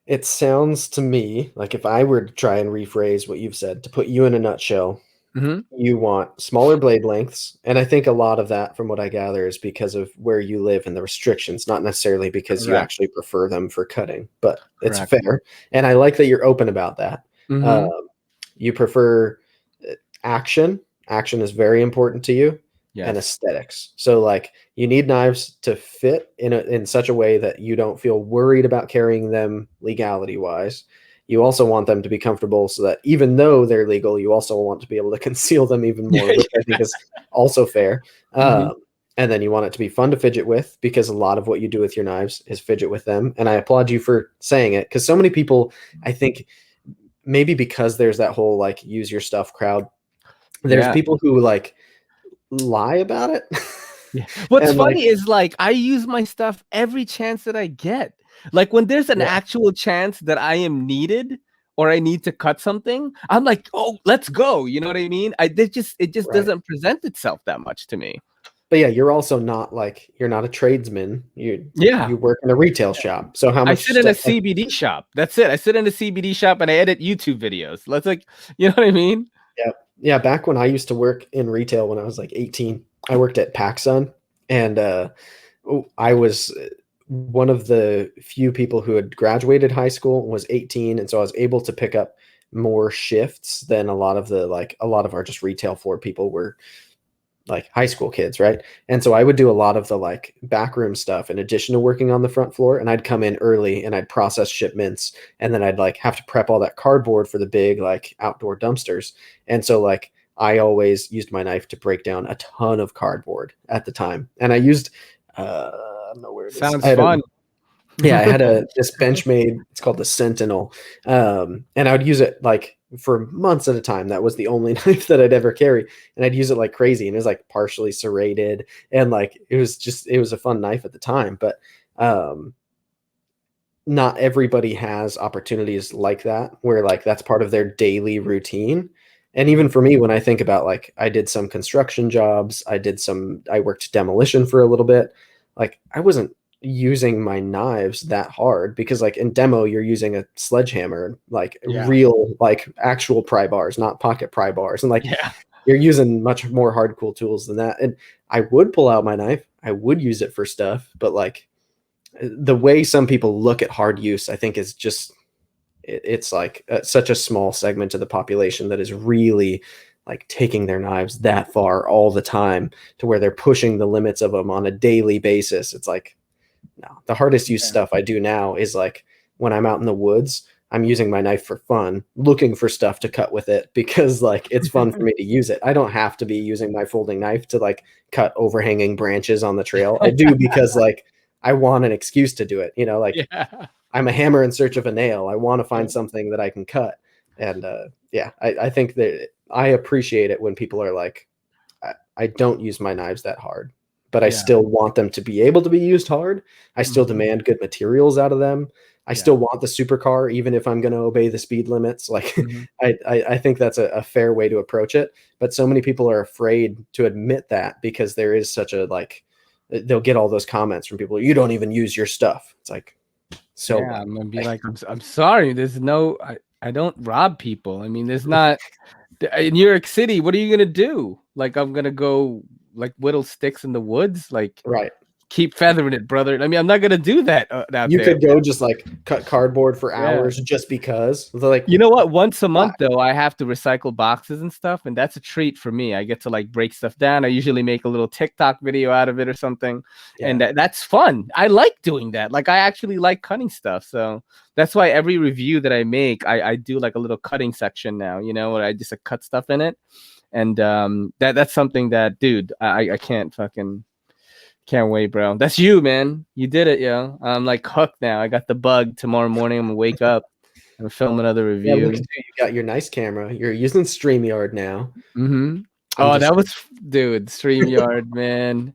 it sounds to me like if I were to try and rephrase what you've said, to put you in a nutshell, Hmm. you want smaller blade lengths. And I think a lot of that, from what I gather, is because of where you live and the restrictions, not necessarily because you Correct. actually prefer them for cutting, but it's Correct. fair. And I like that you're open about that. Hmm. Um, you prefer action. Action is very important to you, and Yes. aesthetics. So like you need knives to fit in such a way that you don't feel worried about carrying them legality wise. You also want them to be comfortable so that even though they're legal, you also want to be able to conceal them even more, Yeah. which I think is also fair. Hmm. And then you want it to be fun to fidget with because a lot of what you do with your knives is fidget with them. And I applaud you for saying it because so many people, I think, maybe because there's that whole like use your stuff crowd, there's Yeah. people who like lie about it. Yeah. What's And like, funny is like I use my stuff every chance that I get. Like when there's an yeah, actual chance that I am needed or I need to cut something, I'm like, oh, let's go. You know what I mean? It just right. doesn't present itself that much to me. But yeah, you're also not like you're not a tradesman. Yeah. You work in a retail shop. So how I much sit in a stuff like CBD shop. That's it. I sit in a CBD shop and I edit YouTube videos. Let's like, you know what I mean? yeah. Yeah, back when I used to work in retail when I was like 18, I worked at PacSun and I was one of the few people who had graduated high school and was 18, and so I was able to pick up more shifts than a lot of our just retail floor people were like high school kids, right? And so I would do a lot of the like backroom stuff in addition to working on the front floor. And I'd come in early and I'd process shipments, and then I'd like have to prep all that cardboard for the big like outdoor dumpsters. And so like I always used my knife to break down a ton of cardboard at the time. And I used I don't know where it is. I Sounds had a fun. yeah, I had this Benchmade. It's called the Sentinel, and I would use it like for months at a time. That was the only knife that I'd ever carry, and I'd use it like crazy. And it was like partially serrated, and like it was a fun knife at the time. But um, not everybody has opportunities like that, where like that's part of their daily routine. And even for me, when I think about like I did some construction jobs, I worked demolition for a little bit. Like I wasn't using my knives that hard because like in demo you're using a sledgehammer, like Yeah. real like actual pry bars, not pocket pry bars, and like Yeah. you're using much more hardcore tools than that. And I would pull out my knife, I would use it for stuff, but like the way some people look at hard use, I think is just it's like such a small segment of the population that is really like taking their knives that far all the time to where they're pushing the limits of them on a daily basis. It's like no, the hardest use Yeah. stuff I do now is like when I'm out in the woods, I'm using my knife for fun, looking for stuff to cut with it because like it's fun for me to use it. I don't have to be using my folding knife to like cut overhanging branches on the trail. I do because like I want an excuse to do it. You know, like Yeah. I'm a hammer in search of a nail. I want to find something that I can cut. And yeah, I think that I appreciate it when people are like, I don't use my knives that hard, but I Yeah. still want them to be able to be used hard. I still Mhm. demand good materials out of them. I Yeah. still want the supercar, even if I'm going to obey the speed limits. Like, Mhm. I think that's a fair way to approach it. But so many people are afraid to admit that because there is such a like, they'll get all those comments from people. You don't even use your stuff. It's like, so Yeah, what? I'm gonna be Like, like, I'm sorry. There's no, I don't rob people. I mean, there's not in New York City. What are you gonna do? Like, I'm gonna go like whittle sticks in the woods? Like, right. keep feathering it, brother. I mean, I'm not gonna do that out You there, could go man. just like cut cardboard for Yeah. hours just because. They're like, You know what? Once a why? month though, I have to recycle boxes and stuff, and that's a treat for me. I get to like break stuff down. I usually make a little TikTok video out of it or something, and Yeah. that's fun. I like doing that. Like I actually like cutting stuff, so that's why every review that I make, I do like a little cutting section now. You know, where I just cut stuff in it, and that's something that, dude, I can't wait, bro. That's you, man. You did it, yo. I'm like hooked now. I got the bug. Tomorrow morning, I'm gonna wake up and film another Yeah, look at review. you. You got your nice camera. You're using StreamYard now. Mm-hmm. I'm Oh, just that was, dude, StreamYard, man.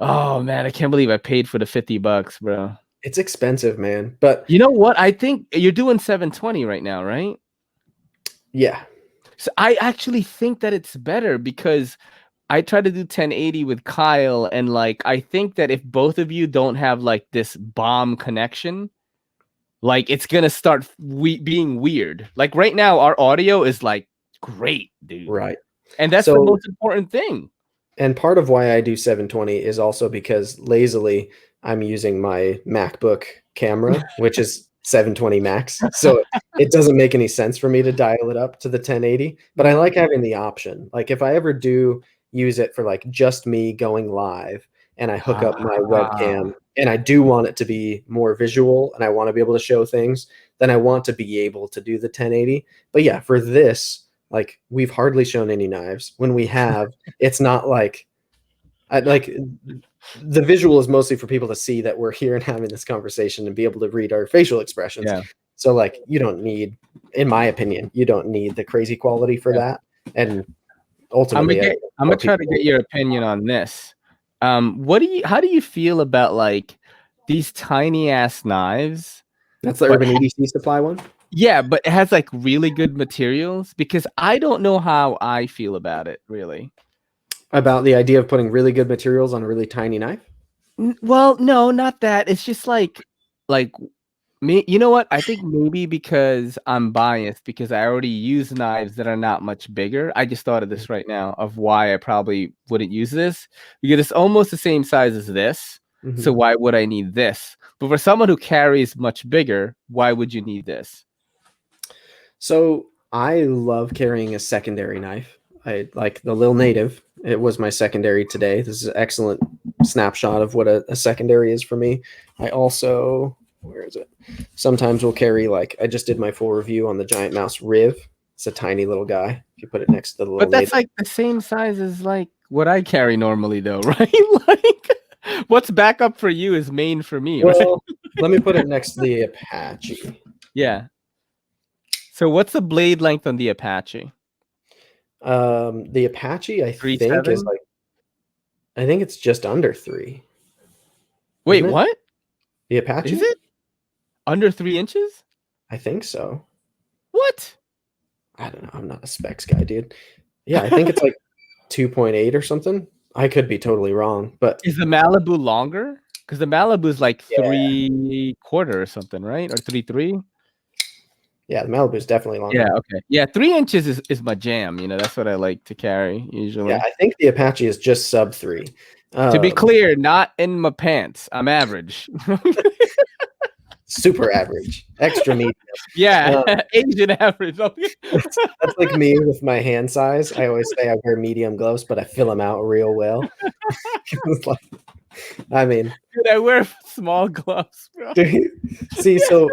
Oh man, I can't believe I paid for the $50, bro. it's expensive, man. But You know what? I think you're doing 720 right now, right? yeah, So I actually think that it's better because I tried to do 1080 with Kyle, and like I think that if both of you don't have like this bomb connection, like it's gonna start being weird. Like right now, our audio is like great, dude, right. and that's the So most important thing. and part of why I do 720 is also because lazily I'm using my MacBook camera, which is 720 max. So it doesn't make any sense for me to dial it up to the 1080, but I like Mhm. having the option. Like if I ever do use it for like just me going live and I hook up my Ah, webcam and I do want it to be more visual and I want to be able to show things, then I want to be able to do the 1080. But yeah, for this, like we've hardly shown any knives. When we have, it's not like like the visual is mostly for people to see that we're here and having this conversation and be able to read our facial expressions. yeah. So like you don't need, in my opinion, you don't need the crazy quality for that. And ultimately, I think I'm gonna more try to people. get your opinion on this. How do you feel about like these tiny ass knives? That's the But Urban EDC supply one. yeah, but it has like really good materials because I don't know how I feel about it really. About the idea of putting really good materials on a really tiny knife? Well, no, not that. It's just like me, you know what? I think maybe because I'm biased because I already use knives that are not much bigger. I just thought of this right now of why I probably wouldn't use this because it's almost the same size as this. So Mhm. why would I need this? But for someone who carries much bigger, why would you need this? So I love carrying a secondary knife. I like the Lil Native. It was my secondary today. This is an excellent snapshot of what a secondary is for me. I also, where is it? Sometimes we'll carry, like, I just did my full review on the Giant Mouse Riv. It's a tiny little guy. If you put it next to the Lil But that's Native. like the same size as like what I carry normally though, right? Like what's backup for you is main for me, right? Well, let me put it next to the Apache. Yeah. So what's the blade length on the Apache? The Apache, I Three think, is seven. like, I think it's just under 3, Wait, isn't it? what? The Is Apache? it under 3 inches? I think so. What? I don't know. I'm not a specs guy, dude. Yeah, I think it's like 2.8 or something. I could be totally wrong, but Is the Malibu longer? Because the Malibu is like yeah, 3/4 or something, right? Or 3/3? yeah, the Malibu is definitely Yeah, longer. okay. Yeah, 3 inches is my jam. That's what I like to carry Yeah, usually. I think the Apache is just sub 3. To be Um, clear, not in my pants. I'm average. Super average, extra medium. Yeah, Um, Asian average. that's like me with my hand size. I always say I wear medium gloves, but I fill them out real well. It's like, I mean, Dude, I wear small gloves, bro. see, so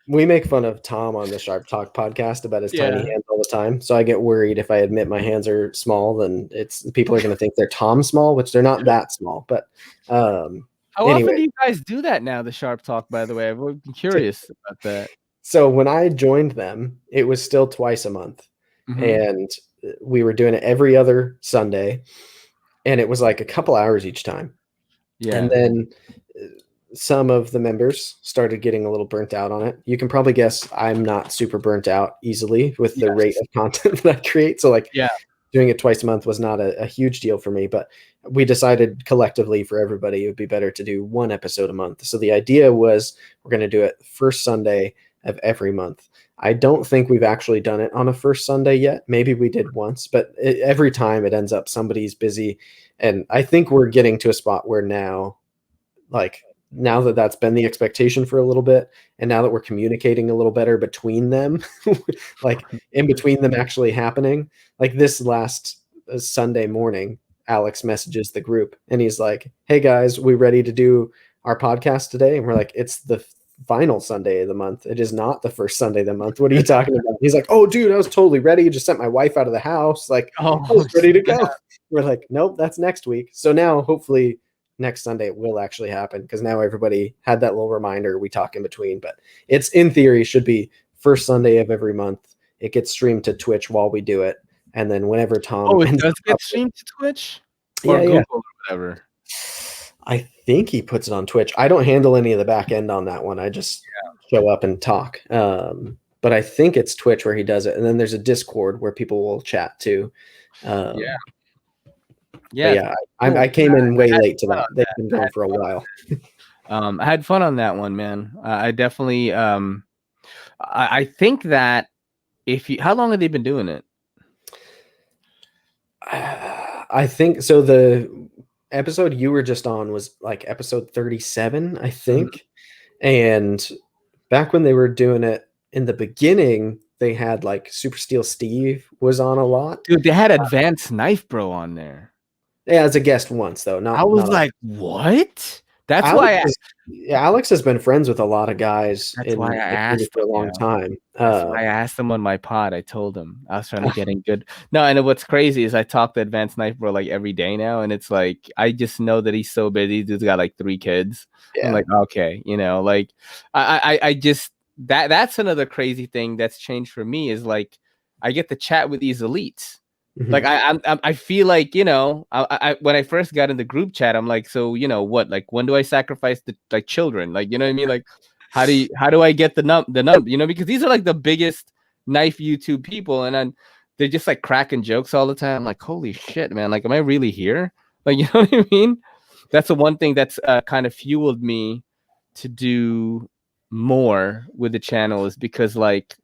we make fun of Tom on the Sharp Talk podcast about his tiny Yeah. hands all the time. So I get worried if I admit my hands are small, then it's people are going to think they're Tom small, which they're not that small. But um, How often anyway, do you guys do that now, the Sharp Talk, by the way? I've always been curious about that. so when I joined them, it was still twice a month, Hmm. and we were doing it every other Sunday, and it was like a couple hours each time. And Yeah. then some of the members started getting a little burnt out on it. You can probably guess I'm not super burnt out easily with the rate Yes. of content that I create. So like Yeah. doing it twice a month was not a huge deal for me, but we decided collectively for everybody it would be better to do one episode a month. So the idea was we're going to do it first Sunday of every month. I don't think we've actually done it on a first Sunday yet. Maybe we did once, but every time it ends up somebody's busy. And I think we're getting to a spot where now, like, now that that's been the expectation for a little bit, and now that we're communicating a little better between them, like in between them actually happening, like this last Sunday morning, Alex messages the group and he's like, "Hey guys, we ready to do our podcast today?" And we're like, "It's the final Sunday of the month. It is not the first Sunday of the month. What are you talking about?" He's like, "Oh, dude, I was totally ready. Just sent my wife out of the house. Like, I Oh, was ready to snap. go." We're like, "Nope, that's next week." So now, hopefully, next Sunday it will actually happen because now everybody had that little reminder we talk in between. But it's in theory should be first Sunday of every month. It gets streamed to Twitch while we do it, and then whenever Tom Oh, it ends does up, get streamed to Twitch or yeah, yeah. Google or whatever. I think he puts it on Twitch. I don't handle any of the back end on that one. I just show up and talk. But I think it's Twitch where he does it, and then there's a Discord where people will chat too. Yeah. Um, but Yeah. yeah, Cool. I came in way I had late to fun that. on They've that. been going for a while. I had fun on that one, man. I definitely I think that if you how long have they been doing it? I think so. The episode you were just on was like episode 37, I Mhm. think. And back when they were doing it in the beginning, they had like Super Steel Steve was on a lot. Dude, they had Advanced Knife Bro on there. Yeah, as a guest once though, I not was on. like, "What?" That's Alex why I is yeah, Alex has been friends with a lot of guys that's why in I the community asked for them, a long yo. time. That's why I asked him on my pod. I told him I was trying to get in good. No, and what's crazy is I talk to Advanced Knife Bro like every day now, and it's like I just know that he's so busy. Dude's got like 3 kids. I'm Yeah. like, okay, like I just that's another crazy thing that's changed for me is like I get to chat with these elites. Like Mhm. I feel like I when I first got in the group chat, I'm like, so what? Like when do I sacrifice the like children? Like you know what I mean? Like how do I get the number? Because these are like the biggest knife YouTube people, and then they're just like cracking jokes all the time. I'm like, holy shit, man! Like, am I really here? Like, you know what I mean? That's the one thing that's kind of fueled me to do more with the channel, is because like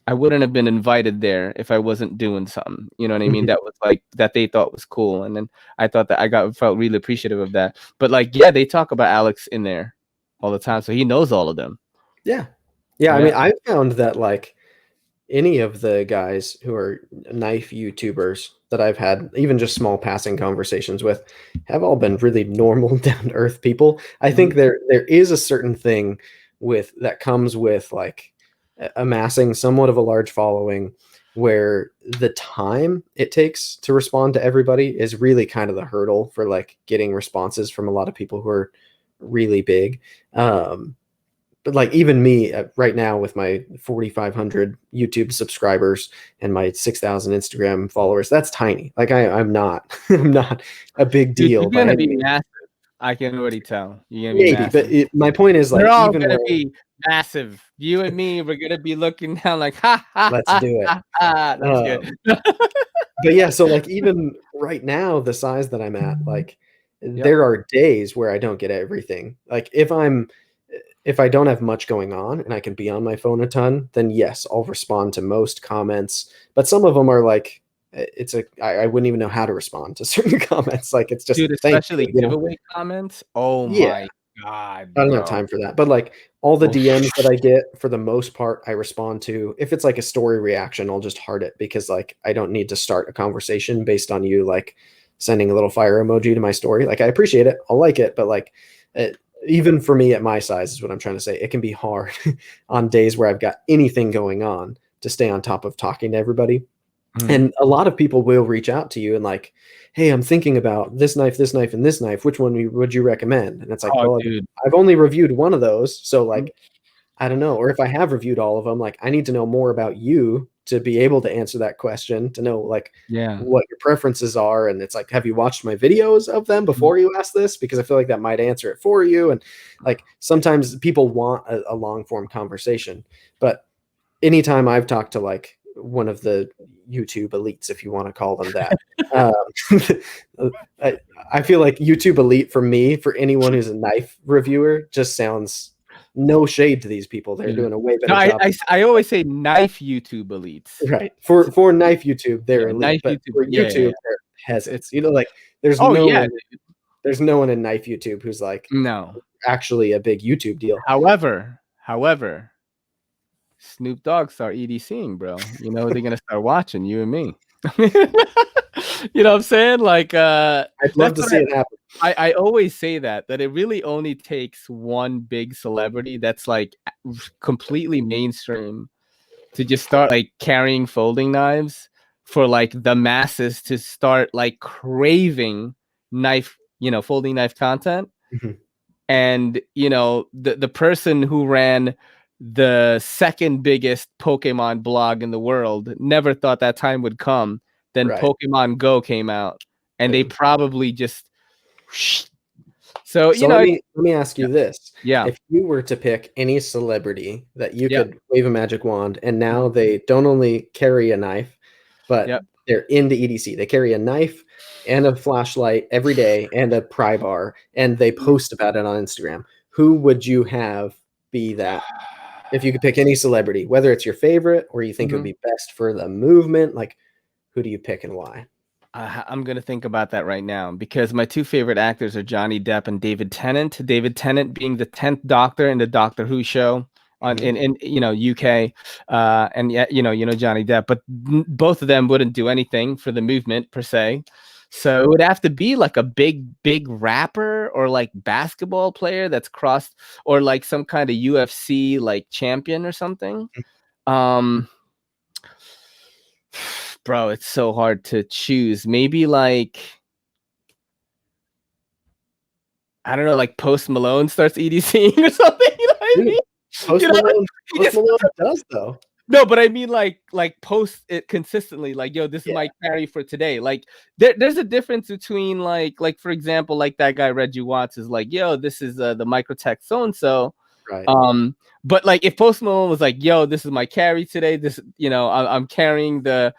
I wouldn't have been invited there if I wasn't doing something. You know what I mean? Mhm. That was like that they thought was cool, and then I thought that felt really appreciative of that. But like, yeah, they talk about Alex in there all the time, so he knows all of them. Yeah. Yeah, I Yeah. mean, I found that like any of the guys who are knife YouTubers that I've had, even just small passing conversations with, have all been really normal, down to earth people. I think Mhm. there is a certain thing with that comes with like amassing somewhat of a large following, where the time it takes to respond to everybody is really kind of the hurdle for like getting responses from a lot of people who are really big. But like even me right now with my 4,500 YouTube subscribers and my 6,000 Instagram followers, that's tiny. Like I'm not, I'm not a big Dude, deal you're by gonna any be means. massive. I can already tell. You're gonna be Maybe, but massive. my point is We're like all even gonna where be massive. You and me, we're gonna be looking down like ha ha let's ha do it. ha ha. That's good. Um, but yeah, so like even right now, the size that I'm at, like Yep. there are days where I don't get everything. Like if I don't have much going on and I can be on my phone a ton, then yes, I'll respond to most comments. But some of them are like I wouldn't even know how to respond to certain comments. Like it's just Dude, thank you, especially you know? giveaway comments. Oh Yeah. my god, I don't have bro. time for that. But like all the Oh, DMs that I get, for the most part, I respond to. If it's like a story reaction, I'll just heart it, because like I don't need to start a conversation based on you like sending a little fire emoji to my story. Like I appreciate it, I'll like it, but like it, even for me at my size is what I'm trying to say. It can be hard on days where I've got anything going on to stay on top of talking to everybody. mhm. And a lot of people will reach out to you and like, hey, I'm thinking about this knife, and this knife. Which one would you recommend? And it's like, Oh, well, dude. I've only reviewed one of those, so Mhm. like, I don't know. Or if I have reviewed all of them, like, I need to know more about you to be able to answer that question, to know like Yeah. what your preferences are. And it's like, have you watched my videos of them Mhm. before you ask this? Because I feel like that might answer it for you. And like sometimes people want a long form conversation, but anytime I've talked to like one of the YouTube elites, if you want to call them that, I, I feel like YouTube elite for me, for anyone who's a knife reviewer, just sounds, no shade to these people. They're Yeah. doing a way No, better job. I always say knife YouTube elites. Right. For knife YouTube, they're Yeah, elite, knife but YouTube. for Yeah, yeah, YouTube, yeah. they're It's peasants. You know, like there's oh no yeah. one, there's no one in knife YouTube who's like No. actually a big YouTube deal. However, Snoop Dogg start EDCing, bro. You know they're gonna start watching you and me. You know what I'm saying? Like I'd love that's to what see it happen. I always say that it really only takes one big celebrity that's like completely mainstream to just start like carrying folding knives, for like the masses to start like craving knife, folding knife content. Mhm. And the person who ran the second biggest Pokemon blog in the world never thought that time would come. Then Right. Pokemon Go came out, and they Boom. probably just so So let me ask yeah, you this. yeah, If you were to pick any celebrity that you yeah, could wave a magic wand and mhm, now they don't only carry a knife, but yeah. they're into EDC. They carry a knife and a flashlight every day and a pry bar, and they post about it on Instagram. Who would you have be that? If you could pick any celebrity, whether it's your favorite or you think it would Mhm. be best for the movement, like who do you pick and why? I'm gonna think about that right now, because my two favorite actors are Johnny Depp and David Tennant. David Tennant being the 10th Doctor in the Doctor Who show on Mhm. in UK, and yeah, Johnny Depp, but both of them wouldn't do anything for the movement per se. So it would have to be like a big rapper, or like basketball player that's crossed, or like some kind of UFC like champion or something. Um, bro, it's so hard to choose. Maybe like, I don't know, like Post Malone starts EDCing or something. You know what I Dude, mean? You know, he Post just Malone does though. no, but I mean like post it consistently. Like, yo, this is Yeah, my carry for today. Like there's a difference between like for example, like that guy Reggie Watts is like, yo, this is the microtech so and so. Right. But like if Post Malone was like, "Yo, this is my carry today. This, I'm carrying the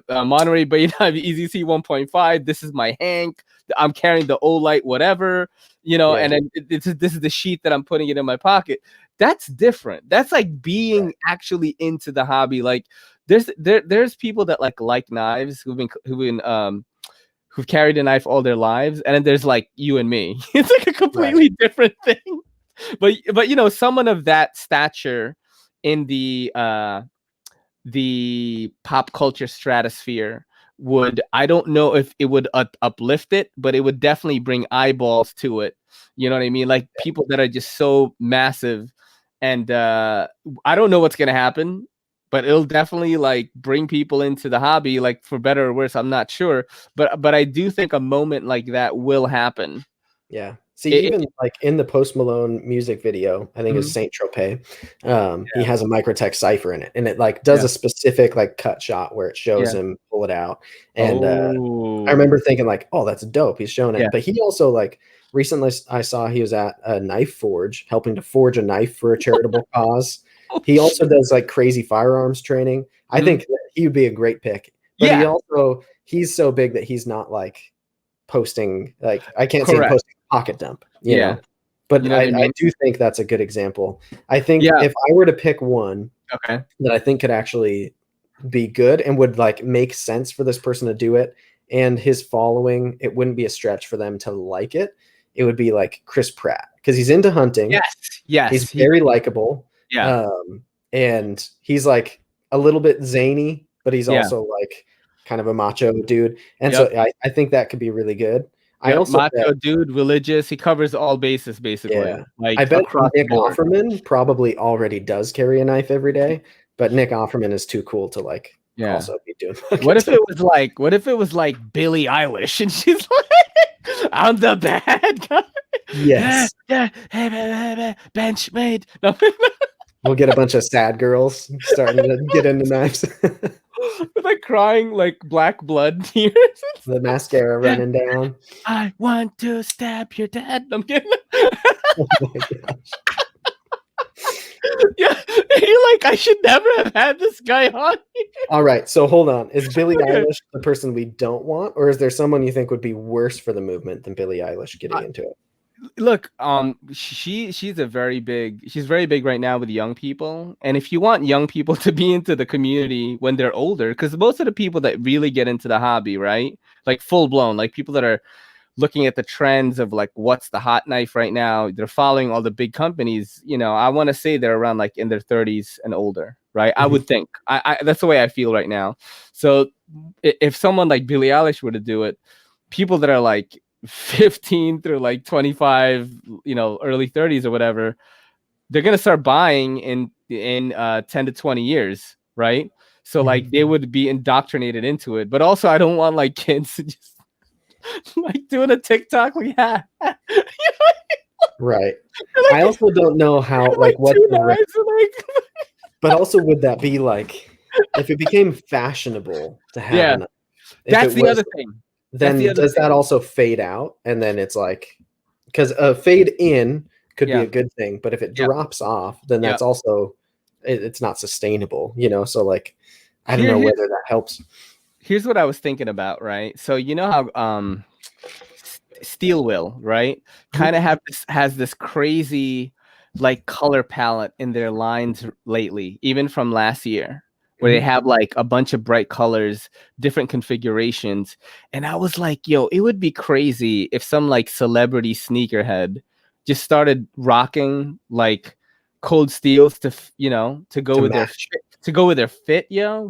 Monterey Bay Knife EZC 1.5. This is my Hank. I'm carrying the Olight, whatever, Yeah. and then this is the sheet that I'm putting it in my pocket." That's different. That's like being actually into the hobby. Like there's people that like knives who've carried a knife all their lives, and then there's like you and me. It's like a completely different thing. But someone of that stature in the pop culture stratosphere I don't know if it would uplift it, but it would definitely bring eyeballs to it. You know what I mean? Like people that are just so massive, and I don't know what's gonna happen, but it'll definitely like bring people into the hobby, like for better or worse. I'm not sure, but I do think a moment like that will happen. Yeah. See, It, even like in the Post Malone music video, I think it's Mhm. Saint Tropez. He has a microtech cipher in it, and it like does Yeah, a specific like cut shot where it shows yeah. him pull it out. And I Oh, remember thinking like, oh, that's dope. He's showing yeah. it. But he also like recently I saw he was at a knife forge, helping to forge a knife for a charitable cause. Oh, He also shit. does like crazy firearms training. I Mhm. think that he would be a great pick. But Yeah, he's so big that he's not like posting, like I can't see him correct. posting pocket dump, you Yeah, know. But you know what I I mean? do think that's a good example. I think Yeah. if I were to pick one Okay. that I think could actually be good and would like make sense for this person to do it, and his following, it wouldn't be a stretch for them to like it. It would be like Chris Pratt because he's into hunting. Yes. He's Yes. very likable, Yeah. um, and he's like a little bit zany, but he's Yeah. also like kind of a macho dude. And so Yep. I think that could be really good. I Yep. also bet, Macho dude, religious. He covers all bases basically, yeah, I like bet across the Nick board. Offerman probably already does carry a knife every day, but Nick Offerman is too cool to like Yeah. also be doing What if it was like Billie Eilish and she's like, I'm the bad guy. Yeah, Yes, yeah. Hey, bench made. No. we'll get a bunch of sad girls starting to get into knives. With like crying like black blood tears. The mascara running down. I want to stab your dad. I'm kidding. Oh my gosh. Yeah, you're like, I should never have had this guy on. All right, so hold on. Is Billie Okay. Eilish the person we don't want, or is there someone you think would be worse for the movement than Billie Eilish getting into it? Look, she's very big right now with young people. And if you want young people to be into the community when they're older, because most of the people that really get into the hobby, right? Like full blown, like people that are looking at the trends of like what's the hot knife right now, they're following all the big companies. I want to say they're around like in their 30s and older, right? I Mhm. would think. I That's the way I feel right now. So if someone like Billie Eilish were to do it, people that are like 15 through like 25, early 30s or whatever, they're gonna start buying in 10 to 20 years, right? So Mhm. like they would be indoctrinated into it. But also I don't want like kids to just like doing a TikTok like, yeah. Right. I like, also don't know how, like like, what two the knives and like but also would that be like, if it became fashionable to have yeah, an, if it that's the was, other thing. That's the then other does thing. that also fade out? And then it's like, because a fade in could be Yeah, a good thing, but if it yeah, drops off, then yeah. that's also, it's not sustainable, So like, I don't Here, know here's whether that helps. here's what I was thinking about, right? So you know how Steel Will, right? Mhm. Kind of has this crazy like color palette in their lines lately, even from last year, where they Mhm. have like a bunch of bright colors, different configurations. And I was like, yo, it would be crazy if some like celebrity sneakerhead just started rocking like cold steels to go To with their match. fit,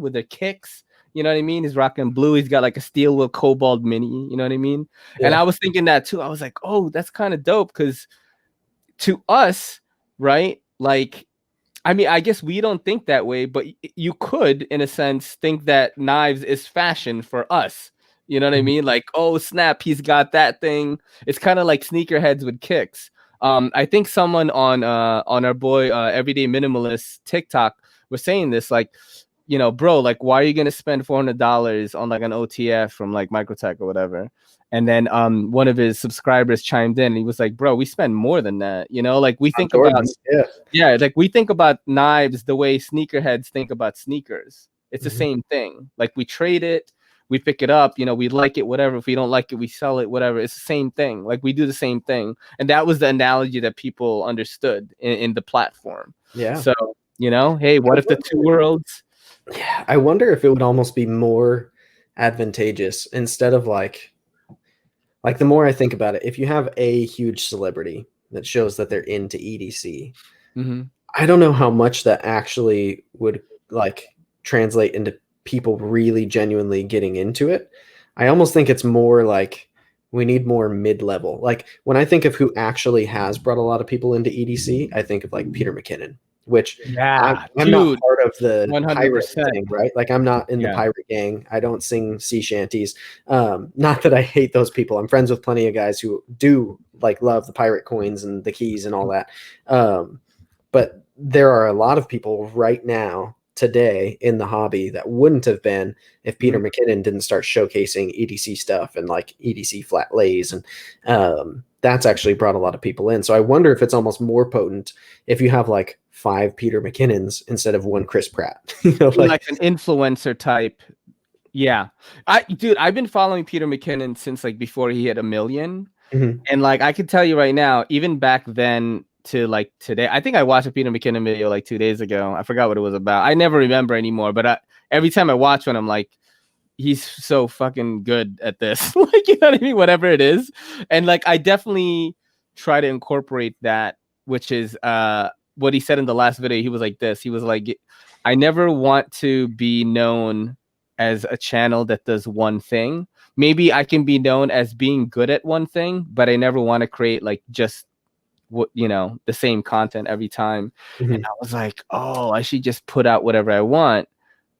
with their kicks. You know what I mean? He's rocking blue. He's got like a steel with cobalt mini. You know what I mean? And Yeah. I was thinking that too. I was like, oh, that's kind of dope because to us, right? Like, I mean, I guess we don't think that way, but you could, in a sense, think that knives is fashion for us. You know what I Mhm. mean? Like, oh snap, he's got that thing. It's kind of like sneakerheads with kicks. I think someone on our boy Everyday Minimalist TikTok was saying this, like you know, bro, like, why are you gonna spend $400 on like an OTF from like Microtech or whatever? And then one of his subscribers chimed in and he was like, bro, we spend more than that, you know, like we On think about, Jordans, yeah. yeah, like we think about knives the way sneakerheads think about sneakers. It's the Mhm. same thing. Like we trade it, we pick it up, you know, we like it, whatever. If we don't like it, we sell it, whatever. It's the same thing. Like we do the same thing. And that was the analogy that people understood in the platform. Yeah. So, you know, hey, I what if the two wonder, worlds? yeah, I wonder if it would almost be more advantageous instead of like the more I think about it, if you have a huge celebrity that shows that they're into EDC, Mm-hmm. I don't know how much that actually would like translate into people really genuinely getting into it. I almost think it's more like we need more mid-level. Like when I think of who actually has brought a lot of people into EDC, I think of like Peter McKinnon, which Yeah, I'm not dude, part of the pirate 100%. thing, right? Like I'm not in the Yeah. pirate gang. I don't sing sea shanties. Not that I hate those people. I'm friends with plenty of guys who do like love the pirate coins and the keys and all that. But there are a lot of people right now today in the hobby that wouldn't have been if Peter Mhm. McKinnon didn't start showcasing EDC stuff and like EDC flat lays, and that's actually brought a lot of people in. So I wonder if it's almost more potent if you have like 5 Peter McKinnons instead of 1 Chris Pratt. You know, Like like an influencer type. Yeah. I've been following Peter McKinnon since like before he hit 1 million. mhm, And like I could tell you right now, even back then to like today, I think I watched a Peter McKinnon video like 2 days ago. I forgot what it was about. I never remember anymore, but every time I watch one, I'm like, he's so fucking good at this. Like, you know what I mean? Whatever it is. And like I definitely try to incorporate that, which is what he said in the last video. He was like this. He was like, I never want to be known as a channel that does one thing. Maybe I can be known as being good at one thing, but I never want to create like just what, you know, the same content every time. And mhm, I was like, oh, I should just put out whatever I want.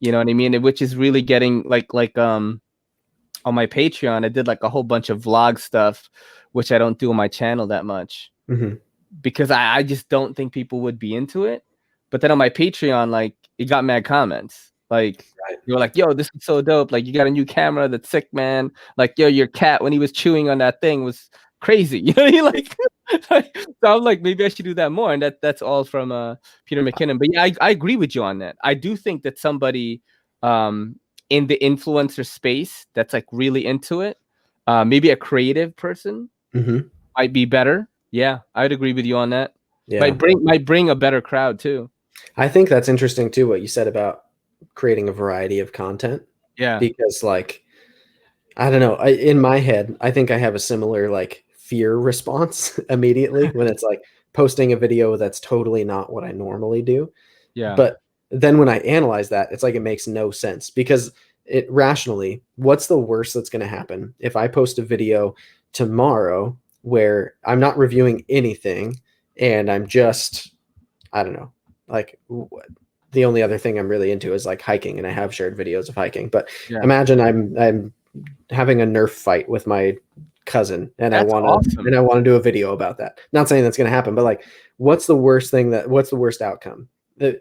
You know what I mean? Which is really getting like on my Patreon, I did like a whole bunch of vlog stuff, which I don't do on my channel that much mhm. because I just don't think people would be into it. But then on my Patreon, like it got mad comments. Like Right. you were like, yo, this is so dope. Like you got a new camera that's sick, man. Like, yo, your cat when he was chewing on that thing was crazy. You know what I mean? So I'm like, maybe I should do that more. And that's all from Peter McKinnon. But yeah, I agree with you on that. I do think that somebody in the influencer space that's like really into it, maybe a creative person Mhm. might be better. Yeah, I'd agree with you on that. Yeah. Might bring a better crowd too. I think that's interesting too, what you said about creating a variety of content, Yeah. because like I don't know. In my head, I think I have a similar like fear response immediately when it's like posting a video that's totally not what I normally do. Yeah. But then when I analyze that, it's like it makes no sense because it rationally, what's the worst that's going to happen if I post a video tomorrow where I'm not reviewing anything and I'm just, I don't know, like the only other thing I'm really into is like hiking, and I have shared videos of hiking. But Yeah. imagine I'm having a Nerf fight with my cousin, and That's awesome. I want to do a video about that. Not saying that's going to happen, but like, what's the worst outcome? The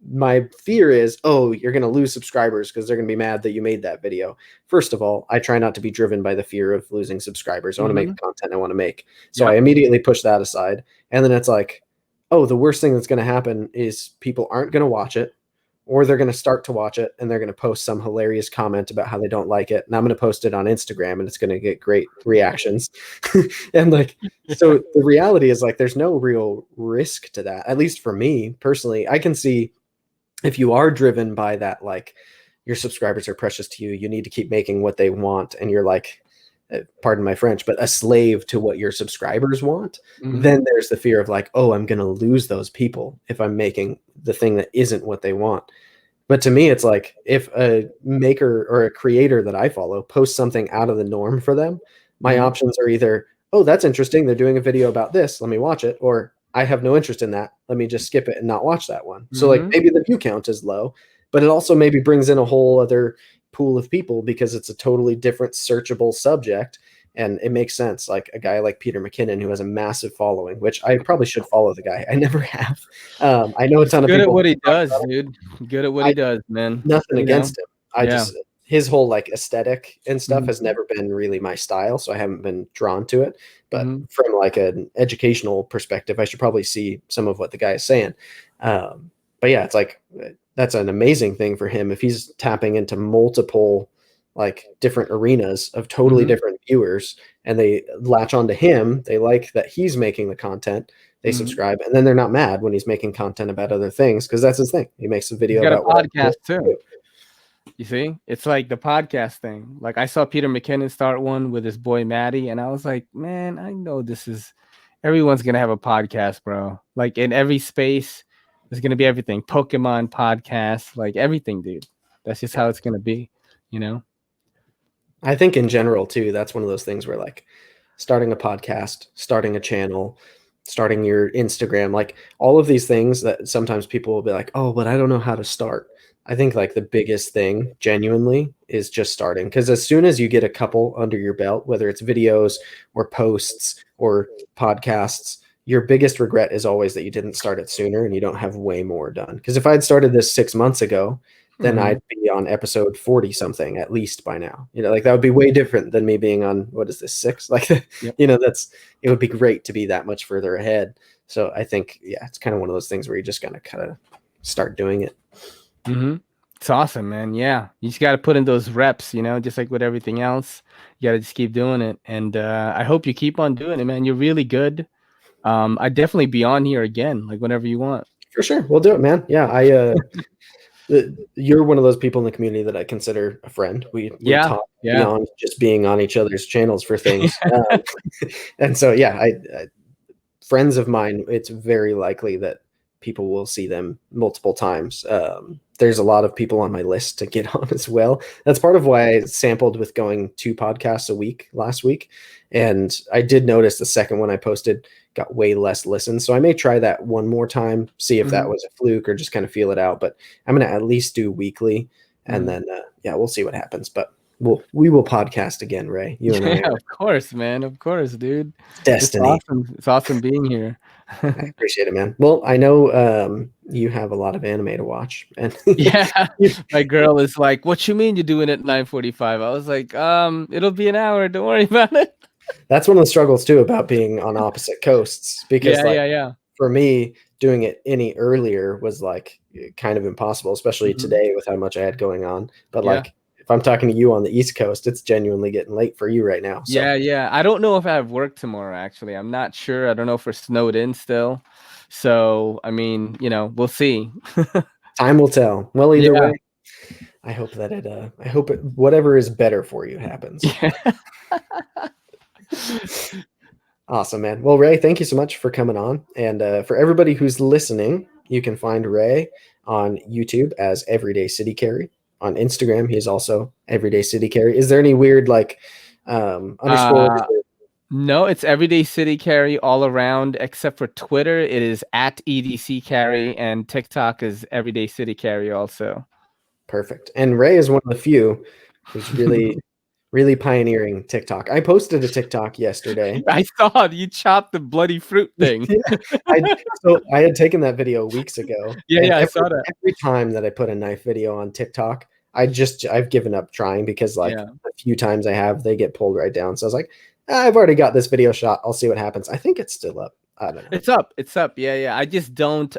My fear is, oh, you're going to lose subscribers because they're going to be mad that you made that video. First of all, I try not to be driven by the fear of losing subscribers. I want to make Mm-hmm. the content I want to make. So I Yep. immediately push that aside. And then it's like, oh, the worst thing that's going to happen is people aren't going to watch it, or they're going to start to watch it and they're going to post some hilarious comment about how they don't like it. And I'm going to post it on Instagram and it's going to get great reactions. And like, so the reality is like, there's no real risk to that. At least for me personally, I can see if you are driven by that, like your subscribers are precious to you, you need to keep making what they want, and you're like, pardon my French, but a slave to what your subscribers want, Mm-hmm. then there's the fear of like, oh, I'm going to lose those people if I'm making the thing that isn't what they want. But to me, it's like if a maker or a creator that I follow posts something out of the norm for them, my Mm-hmm. options are either, oh, that's interesting, they're doing a video about this, let me watch it, or I have no interest in that, let me just skip it and not watch that one. So like Mm-hmm. maybe the view count is low, but it also maybe brings in a whole other pool of people because it's a totally different searchable subject. And it makes sense. Like a guy like Peter McKinnon, who has a massive following, which I probably should follow the guy. I never have. I know a He's ton of good at people what he talk does, about him. dude. Good at what he I does, man. Nothing You know? against him. I Yeah. just his whole like aesthetic and stuff Mhm. has never been really my style, so I haven't been drawn to it. But Mhm. from like an educational perspective, I should probably see some of what the guy is saying. But yeah, it's like that's an amazing thing for him if he's tapping into multiple like different arenas of totally Mhm. different viewers and they latch onto him. They like that he's making the content. They Mhm. subscribe, and then they're not mad when he's making content about other things because that's his thing. He makes a He's video got a about what podcast too. You see? It's like the podcast thing. Like I saw Peter McKinnon start one with his boy Maddie, and I was like, man, I know this is everyone's gonna have a podcast, bro. Like in every space, there's gonna be everything. Pokemon podcast, like everything, dude. That's just Yeah. how it's gonna be, you know? I think in general too, that's one of those things where like starting a podcast, starting a channel, starting your Instagram, like all of these things that sometimes people will be like, "Oh, but I don't know how to start." I think like the biggest thing genuinely is just starting because as soon as you get a couple under your belt, whether it's videos or posts or podcasts, your biggest regret is always that you didn't start it sooner and you don't have way more done. Because if I had started this 6 months ago, then Mhm. I'd be on episode 40 something at least by now. Like that would be way different than me being on what is this, 6? Like Yep. that's it would be great to be that much further ahead. So I think yeah, it's kind of one of those things where you just gotta kind of start doing it. Mm-hmm. It's awesome, man. Yeah. You just got to put in those reps, just like with everything else. You got to just keep doing it. And I hope you keep on doing it, man. You're really good. I'd definitely be on here again, like whenever you want. For sure. We'll do it, man. Yeah, you're one of those people in the community that I consider a friend. We Yeah. talk Yeah. beyond just being on each other's channels for things. And so yeah, I friends of mine, it's very likely that people will see them multiple times. There's a lot of people on my list to get on as well. That's part of why I sampled with going 2 podcasts a week last week. And I did notice the second one I posted got way less listens. So I may try that one more time, see if that Mhm. was a fluke or just kind of feel it out. But I'm going to at least do weekly. And Mhm. then, yeah, we'll see what happens. But we will podcast again, Ray. You and I Yeah, are of course, man. Of course, dude. It's destiny. awesome. It's awesome being here. I appreciate it, man. Well, I know you have a lot of anime to watch, and Yeah. My girl is like, "What you mean you're doing it at 9:45?" I was like, it'll be an hour. Don't worry about it." that's one of the struggles too about being on opposite coasts. Because, Yeah, like, yeah, yeah. for me, doing it any earlier was like kind of impossible, especially Mhm. today with how much I had going on. But Yeah. like, if I'm talking to you on the East Coast, it's genuinely getting late for you right now. So Yeah, yeah. I don't know if I have work tomorrow, actually. I'm not sure. I don't know if we're snowed in still. So, I mean, we'll see. time will tell. Well, either Yeah. way, I hope whatever is better for you happens. Yeah. Awesome, man. Well, Ray, thank you so much for coming on. And for everybody who's listening, you can find Ray on YouTube as Everyday City Carry. On Instagram, he's also Everyday City Carry. Is there any weird like underscores? Uh, no, it's Everyday City Carry all around, except for Twitter. It is at EDC Carry, and TikTok is Everyday City Carry also. Perfect. And Ray is one of the few who's really pioneering TikTok. I posted a TikTok yesterday. I saw you chopped the bloody fruit thing. Yeah, I had taken that video weeks ago, Yeah, and yeah, I every saw that. every time that I put a knife video on TikTok, I've given up trying because like Yeah. a few times I have, they get pulled right down. So I was like, I've already got this video shot. I'll see what happens. I think it's still up. I don't know. It's up. It's up. Yeah, yeah. I just don't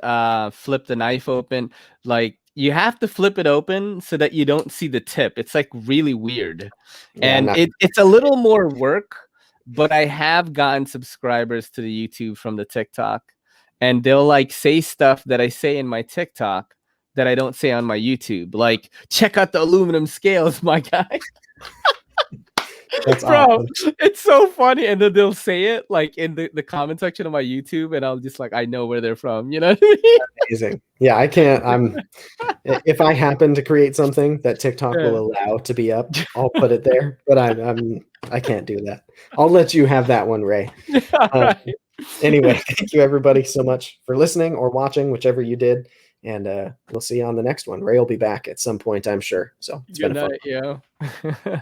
flip the knife open. Like you have to flip it open so that you don't see the tip. It's like really weird. Yeah, I'm And not. it's a little more work, but I have gotten subscribers to the YouTube from the TikTok. And they'll like say stuff that I say in my TikTok that I don't say on my YouTube. Like, check out the aluminum scales, my guy. That's Bro, awesome. it's so funny. And then they'll say it like in the comment section of my YouTube, and I'll just like, I know where they're from. You know what I mean? Amazing. Yeah, I can't. If I happen to create something that TikTok will Yeah. allow to be up, I'll put it there. But I can't do that. I'll let you have that one, Ray. All Um, right. Anyway, thank you everybody so much for listening or watching, whichever you did. And we'll see you on the next one. Ray will be back at some point, I'm sure. So it's been Good a fun night, one. yo.